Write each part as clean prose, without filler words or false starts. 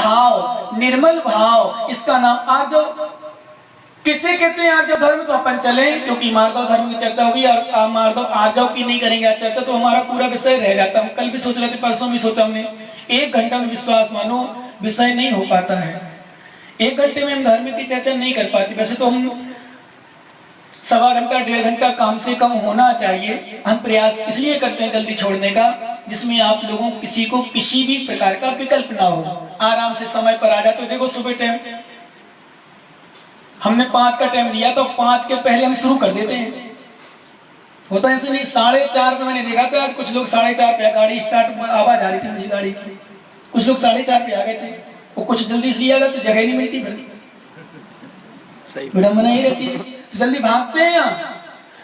भाव, निर्मल भाव, इसका नाम आर्जव। किससे कहते हैं आर्जव धर्म? तो अपन चले, क्योंकि मार्दव धर्म की चर्चा होगी और मार्दव आर्जव की नहीं करेंगे आज चर्चा, तो हमारा पूरा विषय रह जाता। हम कल भी सोच रहे थे, परसों भी सोचा हमने, 1 घंटा में विश्वास मानो विषय नहीं हो पाता है। 1 घंटे में हम धर्म की चर्चा नहीं कर पाते। वैसे तो हम 1.25 घंटा 1.5 घंटा कम से कम होना चाहिए। हम प्रयास इसलिए करते हैं जल्दी छोड़ने का, जिसमें आप लोगों किसी को किसी भी प्रकार का विकल्प ना हो, आराम से समय पर आ जाते। तो देखो सुबह टाइम हमने 5 का टाइम दिया, तो 5 के पहले हम शुरू कर देते हैं। होता है ऐसे नहीं। 4:30 पे मैंने देखा तो आज कुछ लोग 4:30 पे गाड़ी स्टार्ट, आवाज आ रही थी मुझे गाड़ी की, कुछ लोग 4:30 पे आ गए थे। वो कुछ जल्दी इसलिए आ गया तो जगह नहीं मिलती, फिर विडम्बना ही रहती है, तो जल्दी भागते हैं यहाँ।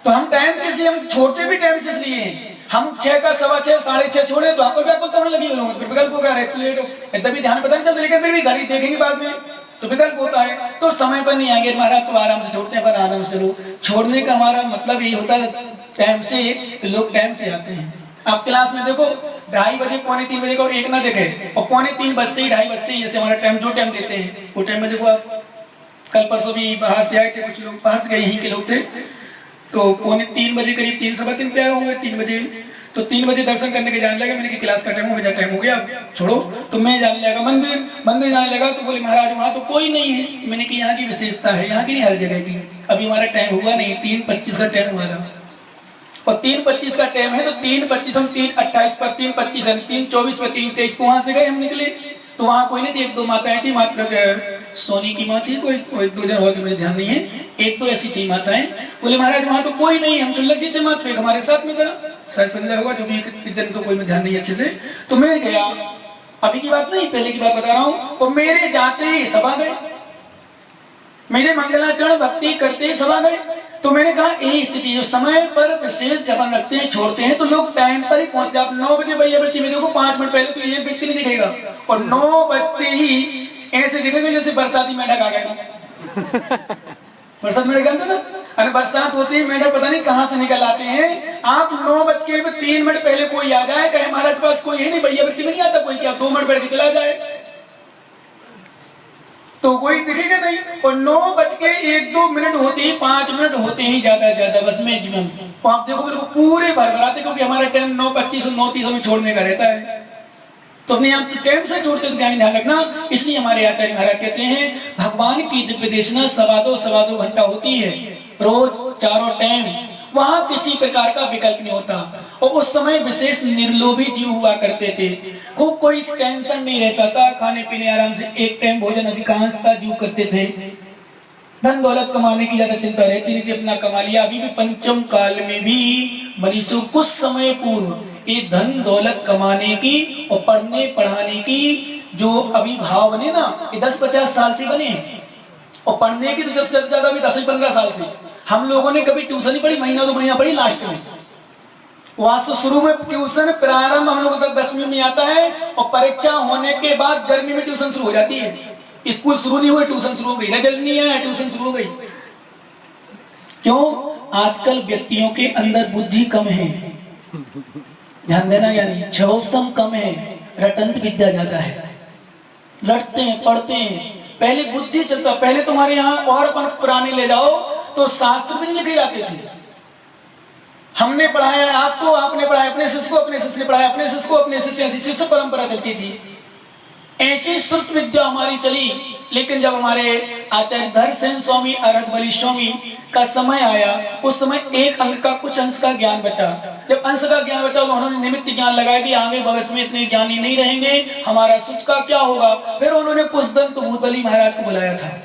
तो हम टाइम किस लिए, हम छोड़ते भी टाइम से इसलिए हैं। हम 6 का 6:15 6:30 छोड़े तो आपको व्याकुलता होने लगी लोगों को, विकल्प हो गया, लेट हो, तभी ध्यान पता नहीं चलता, लेकिन फिर भी गाड़ी देखेंगे बाद में तो विकल्प होता है। तो समय पर नहीं आएंगे महाराज, तो आराम से छोड़ते हैं, पर आराम से चलो। छोड़ने का हमारा मतलब यही होता है टाइम से, तो लोग टाइम से आते हैं। आप क्लास में देखो 2:30 बजे, 2:45 बजे को एक ना देखे, और 2:45 बजते ही 2:30 बजते ही, जैसे हमारा टाइम जो टाइम देते हैं वो टाइम में देखो आप। कल परसों भी बाहर से आए थे कुछ लोग, बाहर से गए, यहीं के लोग थे, तो 2:45 बजे करीब 3 सवा 3 पे आए होंगे, 3 बजे। तो 3 बजे दर्शन करने के जाने लगे। मैंने कि क्लास का टाइम हो गया, टाइम हो गया, छोड़ो। तो मैं जाने लगा मंदिर जाने लगा, तो बोले महाराज वहाँ तो कोई नहीं है। मैंने कि यहाँ की विशेषता है, यहाँ की नहीं हर जगह की। अभी हमारा टाइम हुआ नहीं, 3:25 का टाइम हुआ था, और 3:25 का टाइम है, तो 3:25 हम 3:28 पर 3:25 है, 3:24 पर 3:23 को वहां से गए हम निकले। तो वहां कोई नहीं थी, 1-2 माताएं थी, मात्र सोनी की माँ थी, कोई 1-2 जन हुआ कि मुझे ध्यान नहीं है, 1-2 ऐसी थी माताएं। बोले महाराज वहां तो कोई नहीं, हम चल थे, मात्र एक हमारे साथ में था, शायद संजय होगा, जो भी एक जन, तो कोई में ध्यान नहीं अच्छे से। तो मैं गया, अभी की बात नहीं, पहले की बात बता रहा हूँ। और मेरे जाते ही सभा गए, मेरे मंगलाचरण भक्ति करते ही सभा गए। तो मैंने कहा यही स्थिति, जो समय पर विशेष जब हम रखते हैं, छोड़ते हैं, तो लोग टाइम पर ही पहुंचते हैं। आप 9 बजे भैया व्यक्ति में देखो, 5 मिनट पहले तो एक व्यक्ति नहीं दिखेगा, और 9 बजते ही ऐसे दिखेगा जैसे बरसाती मेढक आ गए। बरसात मेढक जानते ना, अरे बरसात होती है, मेढक पता नहीं कहाँ से निकल आते हैं। आप 9:03 पहले कोई आ जाए, कहे महाराज पास कोई है नहीं, भैया व्यक्ति में नहीं आता कोई, क्या 2 मिनट बैठ के चला जाए, तो कोई दिखेगा नहीं। और 9:01-2 होते ही, 5 मिनट होते ही ज्यादा बस मैक्सिमम, तो आप देखो बिल्कुल पूरे भरभराते, क्योंकि हमारा टाइम 9:25 और 9:30 में छोड़ने का रहता है। तो अपने आप टाइम से छोड़ते तो ध्यान रखना। इसलिए हमारे आचार्य महाराज कहते हैं भगवान की दिव्य देशना 2.25 घंटा होती है रोज, चारों टाइम, वहां किसी प्रकार का विकल्प नहीं होता। और उस समय विशेष निर्लोभी जीव हुआ करते थे, खूब कोई टेंशन नहीं रहता था, खाने पीने आराम से, एक टाइम भोजन अधिकांशता जीव करते थे। धन दौलत कमाने की ज्यादा चिंता रहती नहीं थी, अपना कमा लिया। अभी भी पंचम काल में भी मनुष्य कुछ समय पूर्व ये धन दौलत कमाने की और पढ़ने पढ़ाने की जो अभी भाव बने ना, ये 10-50 साल से बने, और पढ़ने की तो जब ज्यादा भी 10-15 साल से। हम लोगों ने कभी ट्यूशन नहीं पढ़ी, महीना 2 महीना पढ़ी लास्ट में। वहां से शुरू में ट्यूशन प्रारंभ हम लोग तक 10वीं में आता है, और परीक्षा होने के बाद गर्मी में ट्यूशन शुरू हो जाती है। स्कूल शुरू नहीं हुए, ट्यूशन शुरू हो गई, रिजल्ट नहीं आया, ट्यूशन शुरू हो गई। क्यों? आजकल व्यक्तियों के अंदर बुद्धि कम है, ध्यान देना, यानी क्षोभसम कम है, रटंत विद्या ज्यादा है। लड़ते हैं, पढ़ते हैं, पहले बुद्धि चलता। पहले तुम्हारे यहाँ और अपन पुराने ले जाओ तो शास्त्र भी लिखे जाते थे। हमने पढ़ाया आपको, आपने पढ़ाया अपने शिष्य को, अपने शिष्य ने पढ़ाया अपने शिष्य को, अपने शिष्य, ऐसी शिष्य परंपरा चलती थी। ऐसी श्रुत विद्या हमारी चली। लेकिन जब हमारे आचार्य धरसेन स्वामी, अरहत स्वामी का समय आया, उस समय एक अंक का, कुछ अंश का ज्ञान बचा। जब अंश का ज्ञान बचा तो उन्होंने निमित्त ज्ञान लगाया कि आगे भविष्य में इतने ज्ञानी नहीं रहेंगे, हमारा सुख का क्या होगा। फिर उन्होंने पुष्पदंत भूतबली महाराज को बुलाया था,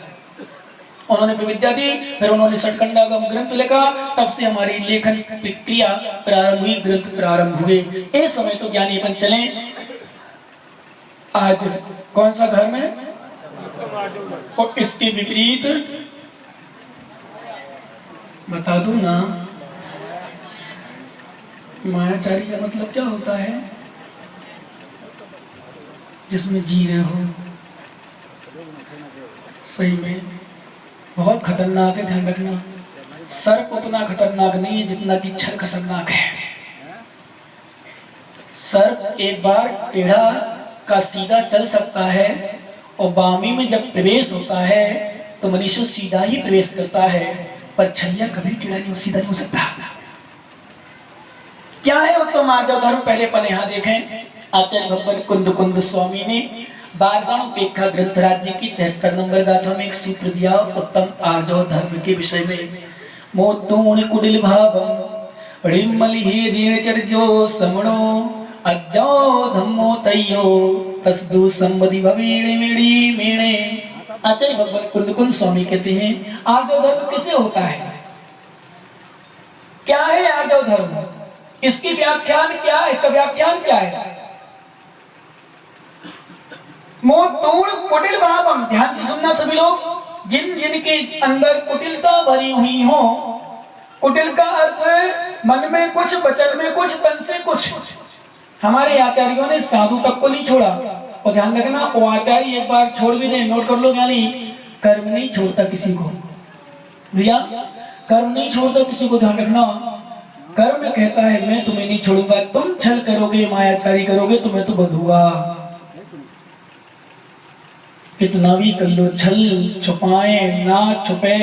उन्होंने विद्या दी, फिर उन्होंने षटखंडागम ग्रंथ लिखा। तब से हमारी लेखन प्रक्रिया प्रारंभ हुई, ग्रंथ प्रारंभ हुए। इस समय तो ज्ञानी अपन चले। आज कौन सा धर्म है? और इसके विपरीत बता दू ना, मायाचारी का मतलब क्या होता है? जिसमें जी रहे हो, सही में बहुत खतरनाक है, ध्यान रखना। सर्प उतना खतरनाक नहीं है जितना कि छल खतरनाक है। सर्प एक बार टेढ़ा का सीधा चल सकता है, और वामी में जब प्रवेश होता है तो मनुष्य सीधा ही प्रवेश करता है, पर छलिया कभी टेढ़ा नहीं, सीधा नहीं हो सकता। क्या है उत्तम आर्जव धर्म? पहले पल यहाँ देखें। आचार्य भगवान कुंद कुंद स्वामी ने बारसाणुपेक्षा ग्रंथ राज्य की 73 नंबर गाथा में एक सूत्र दिया उत्तम आर्जव धर्म के विषय में। मोतूण कुटिल भावम ऋमलिहि चर्यो समणो अज्जो धम्मो तय्यो तस्दु संबधि भवीणे मेड़ी मेणे। आचार्य भगवान कुंद कुंद स्वामी कहते हैं आर्जव धर्म किसे होता है? क्या है आर्जव धर्म? इसकी व्याख्यान क्या है? इसका व्याख्यान क्या है? मोतूण कुटिल भावम, ध्यान से सुनना सभी लोग, जिन जिनके अंदर कुटिलता भरी हुई हो। कुटिल का अर्थ है मन में कुछ, वचन में कुछ, तन से कुछ। हमारे आचार्यों ने साधु तक को नहीं छोड़ा। और ध्यान रखना, वो आचार्य एक बार छोड़ भी दे, नोट कर लो, यानी कर्म नहीं छोड़ता किसी को। भैया कर्म नहीं छोड़ता किसी को, ध्यान रखना। कर्म कहता है मैं तुम्हें नहीं छोड़ूंगा, तुम छल करोगे, मायाचारी करोगे तो मैं तो बंधूंगा। कितना भी कर लो, छल छुपाए ना छुपे,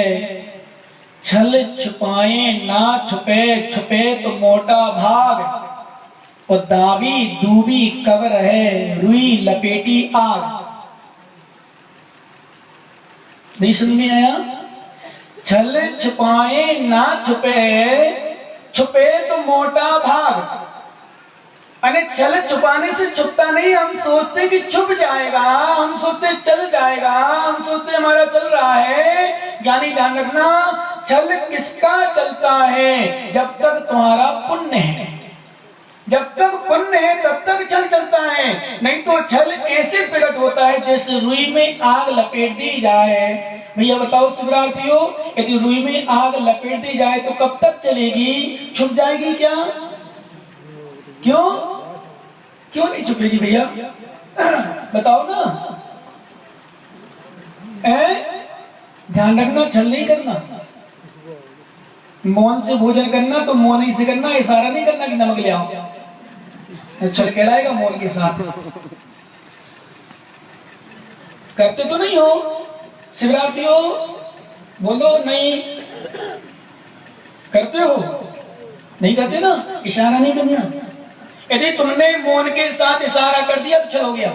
छल छुपाए ना छुपे, छुपे तो मोटा भाग। और दावी दूबी कबर है, रुई लपेटी आग। नहीं समझ में आया? छल छुपाए ना छुपे, छुपे तो मोटा भाग। अरे छल छुपाने से छुपता नहीं, हम सोचते कि छुप जाएगा, हम सोचते चल जाएगा, हम सोचते हमारा चल रहा है। यानी ध्यान रखना, छल किसका चलता है? जब तक तुम्हारा पुण्य है, जब तक पुण्य है तब तक छल चलता है। नहीं तो छल ऐसे प्रकट होता है जैसे रुई में आग लपेट दी जाए। भैया बताओ शिवरार्थियों, यदि रुई में आग लपेट दी जाए तो कब तक चलेगी? छुप जाएगी क्या? क्यों क्यों नहीं छुपेगी भैया? बताओ ना। ध्यान रखना, छल नहीं करना। मौन से भोजन करना तो मौन ही से करना, इशारा नहीं करना कि नमक ले आओ, तो छल कहलाएगा मौन के साथ। करते तो नहीं हो शिवरात्रियों? बोलो नहीं करते हो? नहीं करते ना, इशारा नहीं करना। यदि तुमने मौन के साथ इशारा कर दिया तो छल हो गया,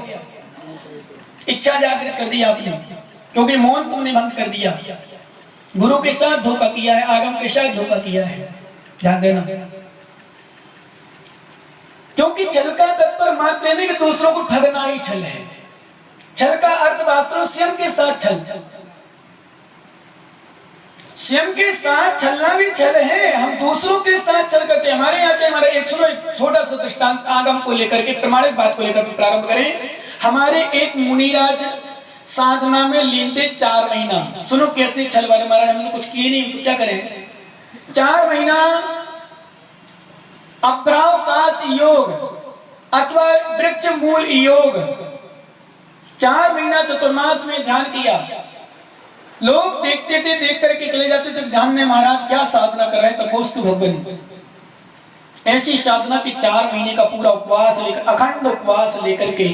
इच्छा जागृत कर दी आपने, क्योंकि मौन तुमने भंग कर दिया। गुरु के साथ धोखा किया है, आगम के साथ धोखा किया है, ध्यान देना। क्योंकि छल का तत्पर मात्र नहीं कि दूसरों को ठगना ही छल है। छल का अर्थ वास्तव स्वयं के साथ छल, स्वयं के साथ छलना भी छल है। हम दूसरों के साथ छल करते हैं। हमारे यहाँ चाहे हमारे एक छोटा सा दृष्टांत आगम को लेकर के, प्रमाणिक बात को लेकर प्रारंभ करें। हमारे एक मुनिराज साधना में लीन थे 4 महीना। सुनो कैसे छल वाले, महाराज हमने कुछ किए नहीं तो क्या करें। 4 महीना अप्रावकाश योग अथवा वृक्ष मूल योग, 4 महीना चतुर्मास में ध्यान किया। लोग देखते थे, देख करके चले जाते थे, ध्यान ने महाराज क्या साधना कर रहे हैं, तपोस्तु भगवान। ऐसी साधना की 4 महीने का पूरा उपवास लेकर, अखंड उपवास लेकर के,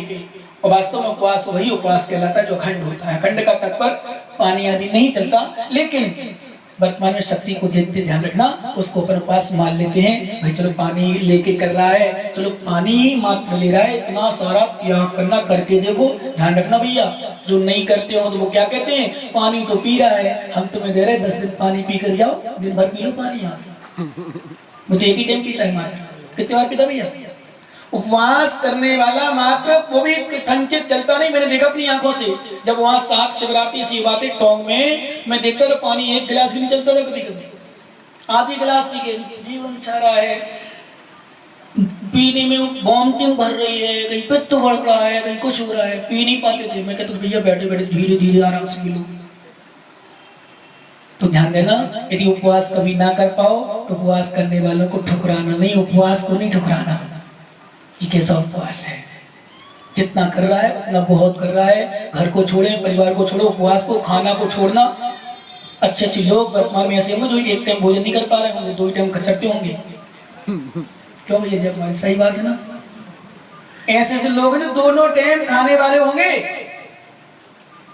और वास्तव में उपवास वही उपवास कहलाता है जो अखंड होता है। अखंड का तात्पर्य पानी आदि नहीं चलता, लेकिन वर्तमान में शक्ति को देखते ध्यान रखना, उसको अपन उपवास मान लेते हैं। भाई चलो पानी लेके कर रहा है, चलो पानी ही मात्र ले रहा है, इतना सारा त्याग करना, करके देखो। ध्यान रखना भैया, जो नहीं करते हो तो वो क्या कहते हैं, पानी तो पी रहा है, हम तुम्हें दे रहे 10 दिन पानी पी कर जाओ, दिन भर पी लो पानी। यहाँ मुझे एक ही टाइम पीता है मात्र, कितने बार पीता भैया? उपवास करने वाला मात्र, वो भी कंचित चलता नहीं। मैंने देखा अपनी आंखों से, जब वहां 7 शिवरात्रि ऐसी बातें टोंग में, मैं देखता था पानी 1 गिलास भी नहीं चलता था, कभी कभी आधी गिलास पी के जीवन छा रहा है। पीने में वॉमिटिंग भर रही है, कहीं पित्त बढ़ रहा है, कहीं कुछ हो रहा है, पी नहीं पाते थे। मैं कहता भैया बैठे बैठे धीरे धीरे आराम से पी लो। तो ध्यान देना, यदि उपवास कभी ना कर पाओ तो उपवास करने वालों को ठुकराना नहीं, उपवास को नहीं ठुकराना। ये कैसा उपवास है? जितना कर रहा है उतना बहुत कर रहा है। घर को छोड़े, परिवार को छोड़ो, उपवास को, खाना को छोड़ना। अच्छे अच्छे लोग वर्तमान में ऐसे होंगे जो एक टाइम भोजन नहीं कर पा रहे होंगे, 2 टाइम खचरते होंगे। क्यों भैया जी, हमारी सही बात है ना? ऐसे ऐसे लोग हैं जो दोनों टाइम खाने वाले होंगे,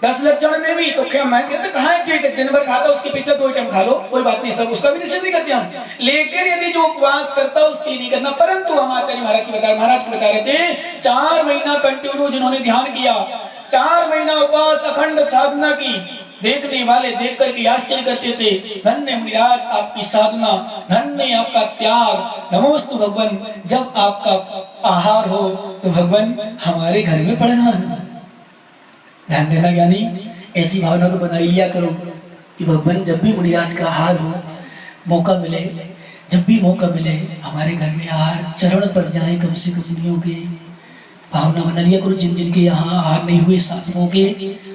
10 लक्षण में भी तो क्या मैं कहते कहाँ है, ठीक है दिन भर खाता उसके पीछे 2 टाइम खा लो कोई बात नहीं, सब उसका भी निषेध नहीं करते हम, लेकिन यदि जो उपवास करता उसके लिए नहीं करना। परंतु हम आचार्य महाराज को बता रहे थे 4 महीना कंटिन्यू जिन्होंने ध्यान किया, 4 महीना उपवास अखंड साधना की, देखने वाले देख करके आश्चर्य करते थे, धन्य मुनिराज आपकी साधना, धन्य आपका त्याग, नमोस्तु भगवान। जब आपका आहार हो तो भगवान हमारे घर में पड़ना। ध्यान देना ज्ञानी, ऐसी भावना तो बना लिया करो कि भगवान जब भी मुनिराज का आहार हो, मौका मिले, जब भी मौका मिले हमारे घर में आहार चरण पर जाए कम से कम मुनियों के। भावना बना लिया करो, जिन जिनके यहाँ आहार नहीं हुए साधुओं के,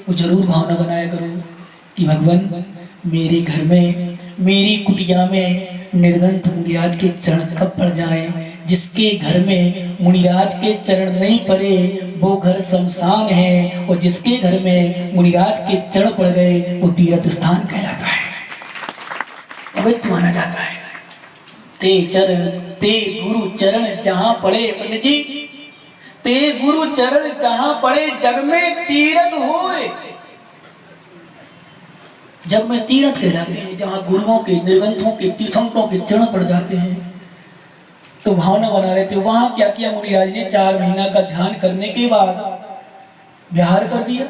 वो जरूर भावना बनाया करो कि भगवान मेरे घर में, मेरी कुटिया में निर्गंथ मुनिराज के चरण कब पड़ जाए। जिसके घर में मुनिराज के चरण नहीं पड़े वो घर शमशान है, और जिसके घर में मुनिराज के चरण पड़ गए वो तीर्थ स्थान कहलाता है, पवित्र माना जाता है। ते चरण ते गुरु चरण जहां पड़े, पंडित जी, ते गुरु चरण जहां पड़े जग में तीर्थ होए। जग में तीर्थ कहलाते हैं जहां गुरुओं के, निर्गंथों के, तीर्थंकरों के चरण पड़ जाते हैं। तो भावना बना रहे थे। वहां क्या किया मुनिराज ने, 4 महीना का ध्यान करने के बाद विहार कर दिया,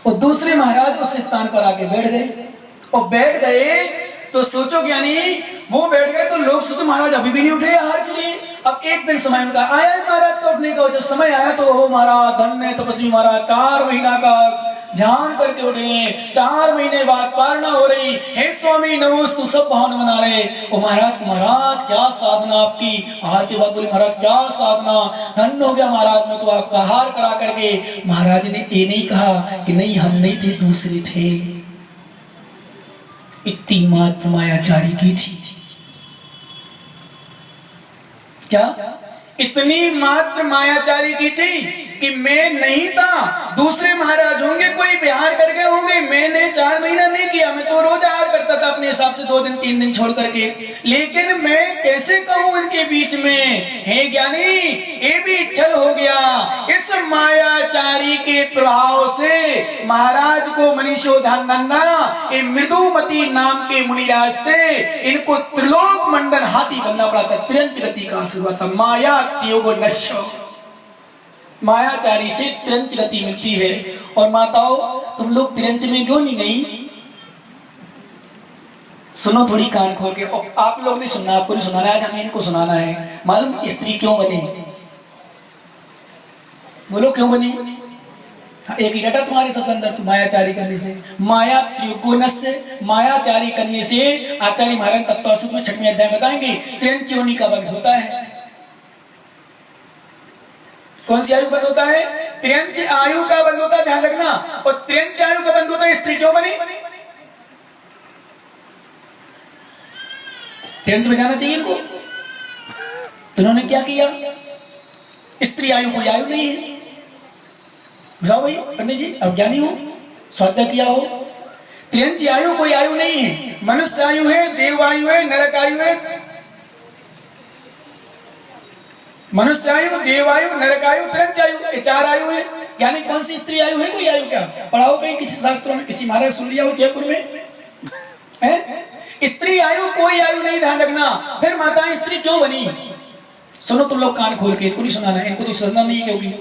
और दूसरे महाराज उस स्थान पर आके बैठ गए। और बैठ गए तो सोचो ज्ञानी, वो बैठ गए तो लोग सोचो महाराज अभी भी नहीं उठे आहार के लिए। अब एक दिन समय उनका आया महाराज का उठने का, जब समय आया तो हो महाराज धन्य तपस्वी महाराज 4 महीना का ध्यान करके उठे, 4 महीने बाद पारणा हो रही, हे स्वामी नमोस्तु, सब भावना बना रहे। और महाराज को, महाराज क्या साधना आपकी, आहार के बाद बोले महाराज क्या साधना, धन्य हो गया महाराज, मैं तो आपका आहार करा करके। महाराज ने ये नहीं कहा कि नहीं हम नहीं थे, दूसरे थे। इतनी मात्र मायाचारी की थी, क्या इतनी मात्र मायाचारी की थी कि मैं नहीं था, दूसरे महाराज होंगे, कोई विहार करके होंगे, मैंने 4 महीना नहीं किया। मैं तो रोज आहार करता था अपने हिसाब से, 2 दिन 3 दिन छोड़ करके। लेकिन मैं कैसे कहूं इनके बीच में, हे ज्ञानी ये भी छल हो गया। इस मायाचारी के प्रभाव से महाराज को मनीषोधन्ना, ये मृदुमती नाम के मुनिराज थे, इनको त्रिलोक मंडन हाथी बनना पड़ा था। त्रियंच गति का आशीर्वाद था। माया त्योगो नश्यो, मायाचारी से त्रियंच गति मिलती है। और माताओं तुम लोग त्रियंच में क्यों नहीं गई? सुनो थोड़ी कान खोल के। आप लोग ने सुनना, आपको नहीं सुनाना, आज हमें इनको सुनाना है। मालूम स्त्री क्यों बनी? बोलो क्यों बनी? एक ही रटा तुम्हारे सब अंदर, तुम मायाचारी करने से, माया त्रिगुण से, मायाचारी करने से। आचार्य महाराज तत्वसुध में 6वें अध्याय बताएंगे त्रियंच योनि का बंध होता है। कौन सी आयु बंद होता है? त्रियंच आयु का बंद होता है, ध्यान रखना। और त्रियंच आयु का बंद होता है। स्त्री क्यों बनी? त्रियंच में जाना चाहिए इनको, तो उन्होंने क्या किया? स्त्री आयु कोई आयु नहीं है। बुझाओ भाई पंडित जी, अब ज्ञानी हो, स्वाध्याय किया हो। त्रियंच आयु कोई आयु नहीं है। मनुष्य आयु है, देव आयु है, नरक आयु है। मनुष्य आयु, देवायु, नरकायु, त्रियंच आयु, ये 4 आयु है। यानी कौन सी स्त्री आयु है? कोई आयु क्या? पढ़ाओ कहीं किसी शास्त्रों में, किसी महाराज सुन लिया हो जयपुर में है? स्त्री आयु कोई आयु नहीं, ध्यान रखना। फिर माताएं स्त्री क्यों बनी? सुनो तुम लोग कान खोल के, इनको नहीं सुनाना है, इनको तो सुनना नहीं।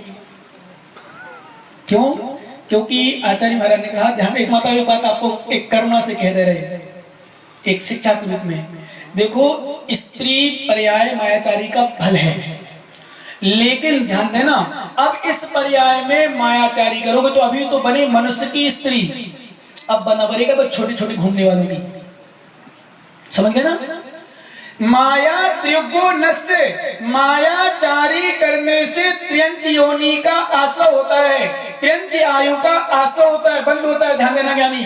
क्यों? क्योंकि आचार्य महाराज ने कहा, ध्यान, एक माता एक बात आपको एक करुणा से कह दे रहे, एक शिक्षा के रूप में। देखो स्त्री पर्याय मायाचारी का फल है, लेकिन ध्यान देना, अब इस पर्याय में मायाचारी करोगे तो अभी तो बने मनुष्य की स्त्री, अब बना बनेगा तो छोटे छोटे घूमने वालों की। समझ गए ना? माया त्रिगुण से, मायाचारी करने से त्रियंच योनि का आश्रय होता है, त्रियंच आयु का आश्रय होता है, बंद होता है। ध्यान देना ज्ञानी।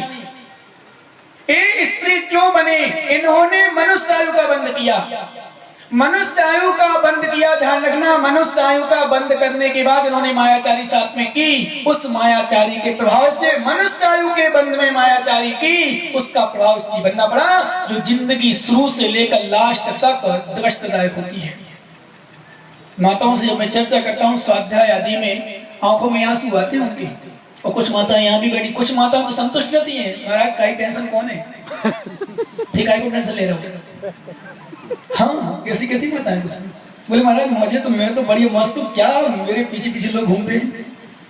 ये स्त्री क्यों बने? इन्होंने मनुष्य आयु का बंद किया, मनुष्य आयु का बंद किया। ध्यान रखना, मनुष्य आयु का बंद करने के बाद इन्होंने मायाचारी साथ में की। उस मायाचारी के प्रभाव से मनुष्य आयु के बंद में मायाचारी की, उसका प्रभाव स्त्री बनना पड़ा, जो जिंदगी शुरू से लेकर लास्ट तक कष्टदायक होती है। माताओं से जब मैं चर्चा करता हूँ स्वाध्याय आदि में, आंखों में आंसू आते हैं उनके, और कुछ माता यहाँ भी बैठी, कुछ माता तो संतुष्ट रहती हैं, महाराज काई टेंशन कौन है, ठीक है, को टेंशन ले रहा हूँ। हाँ ऐसी कैसी माता है कुछ। बोले महाराज मुझे तो, मैं तो बड़ी मस्त हूँ, क्या मेरे पीछे पीछे लोग घूमते हैं,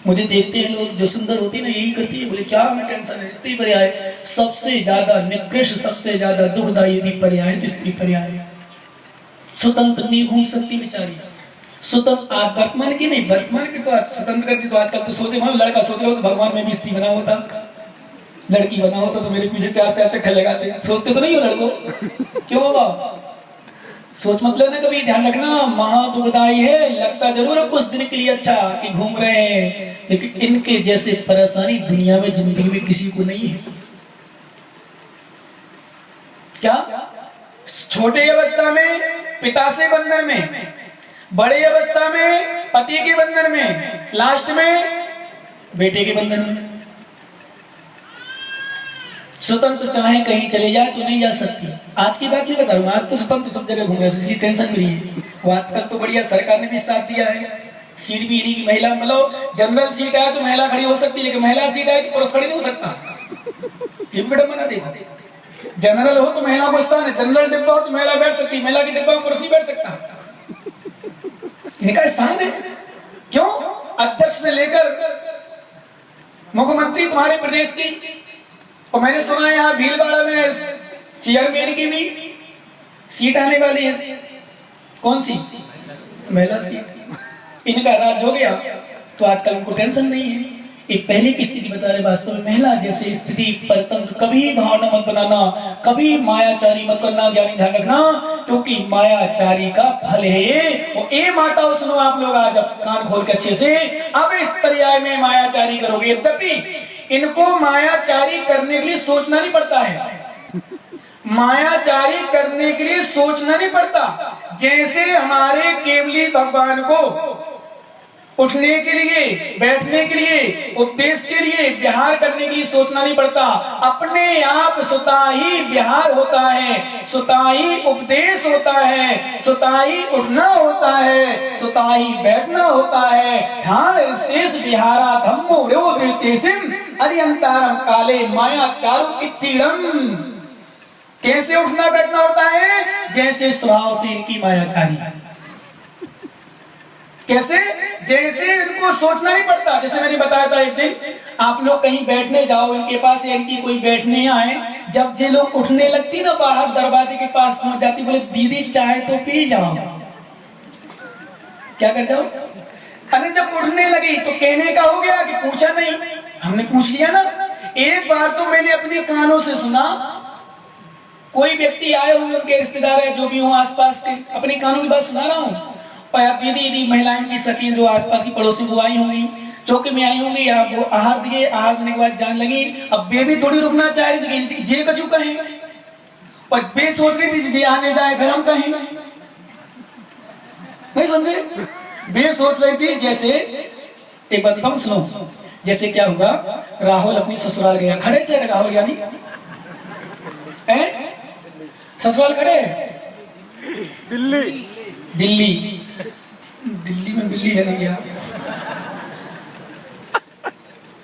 मुझे देखते हैं लोग, जो सुंदर होती है ना यही करती है। बोले क्या हमें टेंशन है, स्त्री पर्याय सबसे ज्यादा निकृष्ट, सबसे ज्यादा दुखदायी यदि पर्याय तो स्त्री पर्याय। स्वतंत्र नहीं घूम सकती बेचारी, स्वतंत्र आज वर्तमान की नहीं, वर्तमान की तो आज स्वतंत्र करती, तो आजकल तो सोचे मान लड़का सोच रहा हो तो भगवान में भी स्त्री बना होता, लड़की बना होता तो मेरे पीछे चार चार चक्कर लगाते। सोचते तो नहीं हो लड़को, क्यों बाबा सोच मत लेना कभी, ध्यान रखना महा दुखदाई है। लगता जरूर है कुछ दिन के लिए अच्छा कि घूम रहे हैं, लेकिन इनके जैसे परेशानी दुनिया में जिंदगी में किसी को नहीं है। क्या छोटे अवस्था में पिता से बंधन में, बड़े अवस्था में पति के बंधन में, लास्ट में बेटे के बंधन में। स्वतंत्र चाहे कहीं चले जाए तो नहीं जा सकती। आज की बात नहीं बता रहा हूँ, आज तो स्वतंत्र सब जगह घूम रहे हैं, इसलिए टेंशन भी नहीं है। वो आजकल तो बढ़िया सरकार ने भी साथ दिया है, सीट भी इन्हीं की, महिला मतलब जनरल सीट आए तो महिला खड़ी हो सकती है, लेकिन महिला सीट आए तो पुरुष खड़ी नहीं हो सकता। ये बेटा मना देखा, जनरल हो तो महिला को स्थान है, जनरल डिब्बा हो तो महिला बैठ सकती है, महिला के डिब्बा में पुरुष नहीं बैठ सकता, इनका स्थान है। क्यों? अध्यक्ष से लेकर मुख्यमंत्री तुम्हारे प्रदेश की, और मैंने सुना है यहाँ भीलवाड़ा में चेयरमैन की भी सीट आने वाली है। कौन सी? महिला सीट। इनका राज हो गया तो आजकल उनको टेंशन नहीं है। एक पहले की स्थिति बता रहे, वास्तव में महिला जैसे स्थिति परतंत्र कभी भावना मत बनाना, कभी मायाचारी मत करना, ज्ञानी ध्यान रखना, क्योंकि मायाचारी का फल है ये। और ए माताओं सुनो आप लोग आज कान खोल के अच्छे से, अब इस पर्याय में मायाचारी करोगे, यद्यपि इनको मायाचारी करने के लिए सोचना नहीं पड़ता है, मायाचारी करने के लिए सोचना नहीं पड़ता। जैसे हमारे केवली भगवान को उठने के लिए, बैठने के लिए, उपदेश के लिए, विहार करने के लिए सोचना नहीं पड़ता, अपने आप स्वतः ही विहार होता है, स्वतः ही उपदेश होता है, स्वतः ही उठना होता है, स्वतः ही बैठना होता है। ठाण शेष विहारा धम्मो व्योदेतेसिम अरियंतारम काले माया चारु इत्तीरम। कैसे उठना बैठना होता है? जैसे स्वभाव से इनकी मायाचारी। कैसे? जैसे इनको सोचना नहीं पड़ता। जैसे मैंने बताया था एक दिन, आप लोग कहीं बैठने जाओ इनके पास, या इनकी कोई बैठने आए, जब ये लोग उठने लगती ना, बाहर दरवाजे के पास पहुंच जाती, बोले दीदी चाय तो पी जाओ। क्या कर जाओ? अरे जब उठने लगी तो कहने का हो गया कि पूछा नहीं, हमने पूछ लिया ना। एक बार तो मैंने अपने कानों से सुना, कोई व्यक्ति आए होंगे, उनके रिश्तेदार है जो भी हो आसपास के, अपने कानों की बात सुना रहा हूँ। और दीदी महिलाएं की सखी जो आसपास की पड़ोसी वो आई होंगी, चौके में आई होंगी, या वो आहार दिए, आहार देने के बाद जान लगी, अब बेबी थोड़ी रुकना चाह रही थी, जे कछु कहें, और बे सोच रही थी जे आने जाए फिर हम कहें, नहीं समझे? बे सोच रही थी जैसे, एक बात बताऊं सुनो, जैसे क्या हुआ, राहुल अपनी ससुराल गया, खड़े थे राहुल यानी ससुराल खड़े, दिल्ली में बिल्ली लेने गया,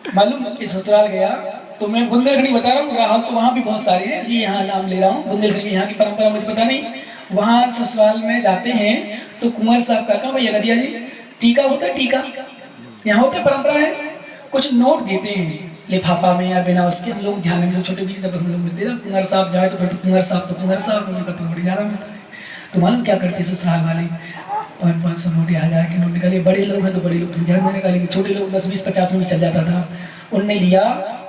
मालूम कि ससुराल गया। तो मैं बुंदेलखंडी बता रहा हूँ, राहुल तो वहाँ भी बहुत सारे हैं, इसलिए यहाँ नाम ले रहा हूँ। बुंदेलखंडी यहाँ की परंपरा मुझे पता नहीं, वहाँ ससुराल में जाते हैं तो कुंवर साहब का कहा भैया नदिया जी टीका होता है, टीका यहाँ होता परंपरा है, कुछ नोट देते हैं लिफाफा में या बिना उसके। हम लोग ध्यान में छोटे बच्चे जब हम लोग मिलते थे, कुंवर साहब जाए तो फिर तो कुंवर साहब उनका तो बड़ी ज्यादा मिलता है। तो मालूम क्या करते ससुराल वाले, 500 नोट, 1000 के नोट निकाले। बड़े लोग हैं तो बड़े लोग तो 1000 में निकालेंगे, छोटे लोग 10, 20, 50 में भी चल जाता था। उनने लिया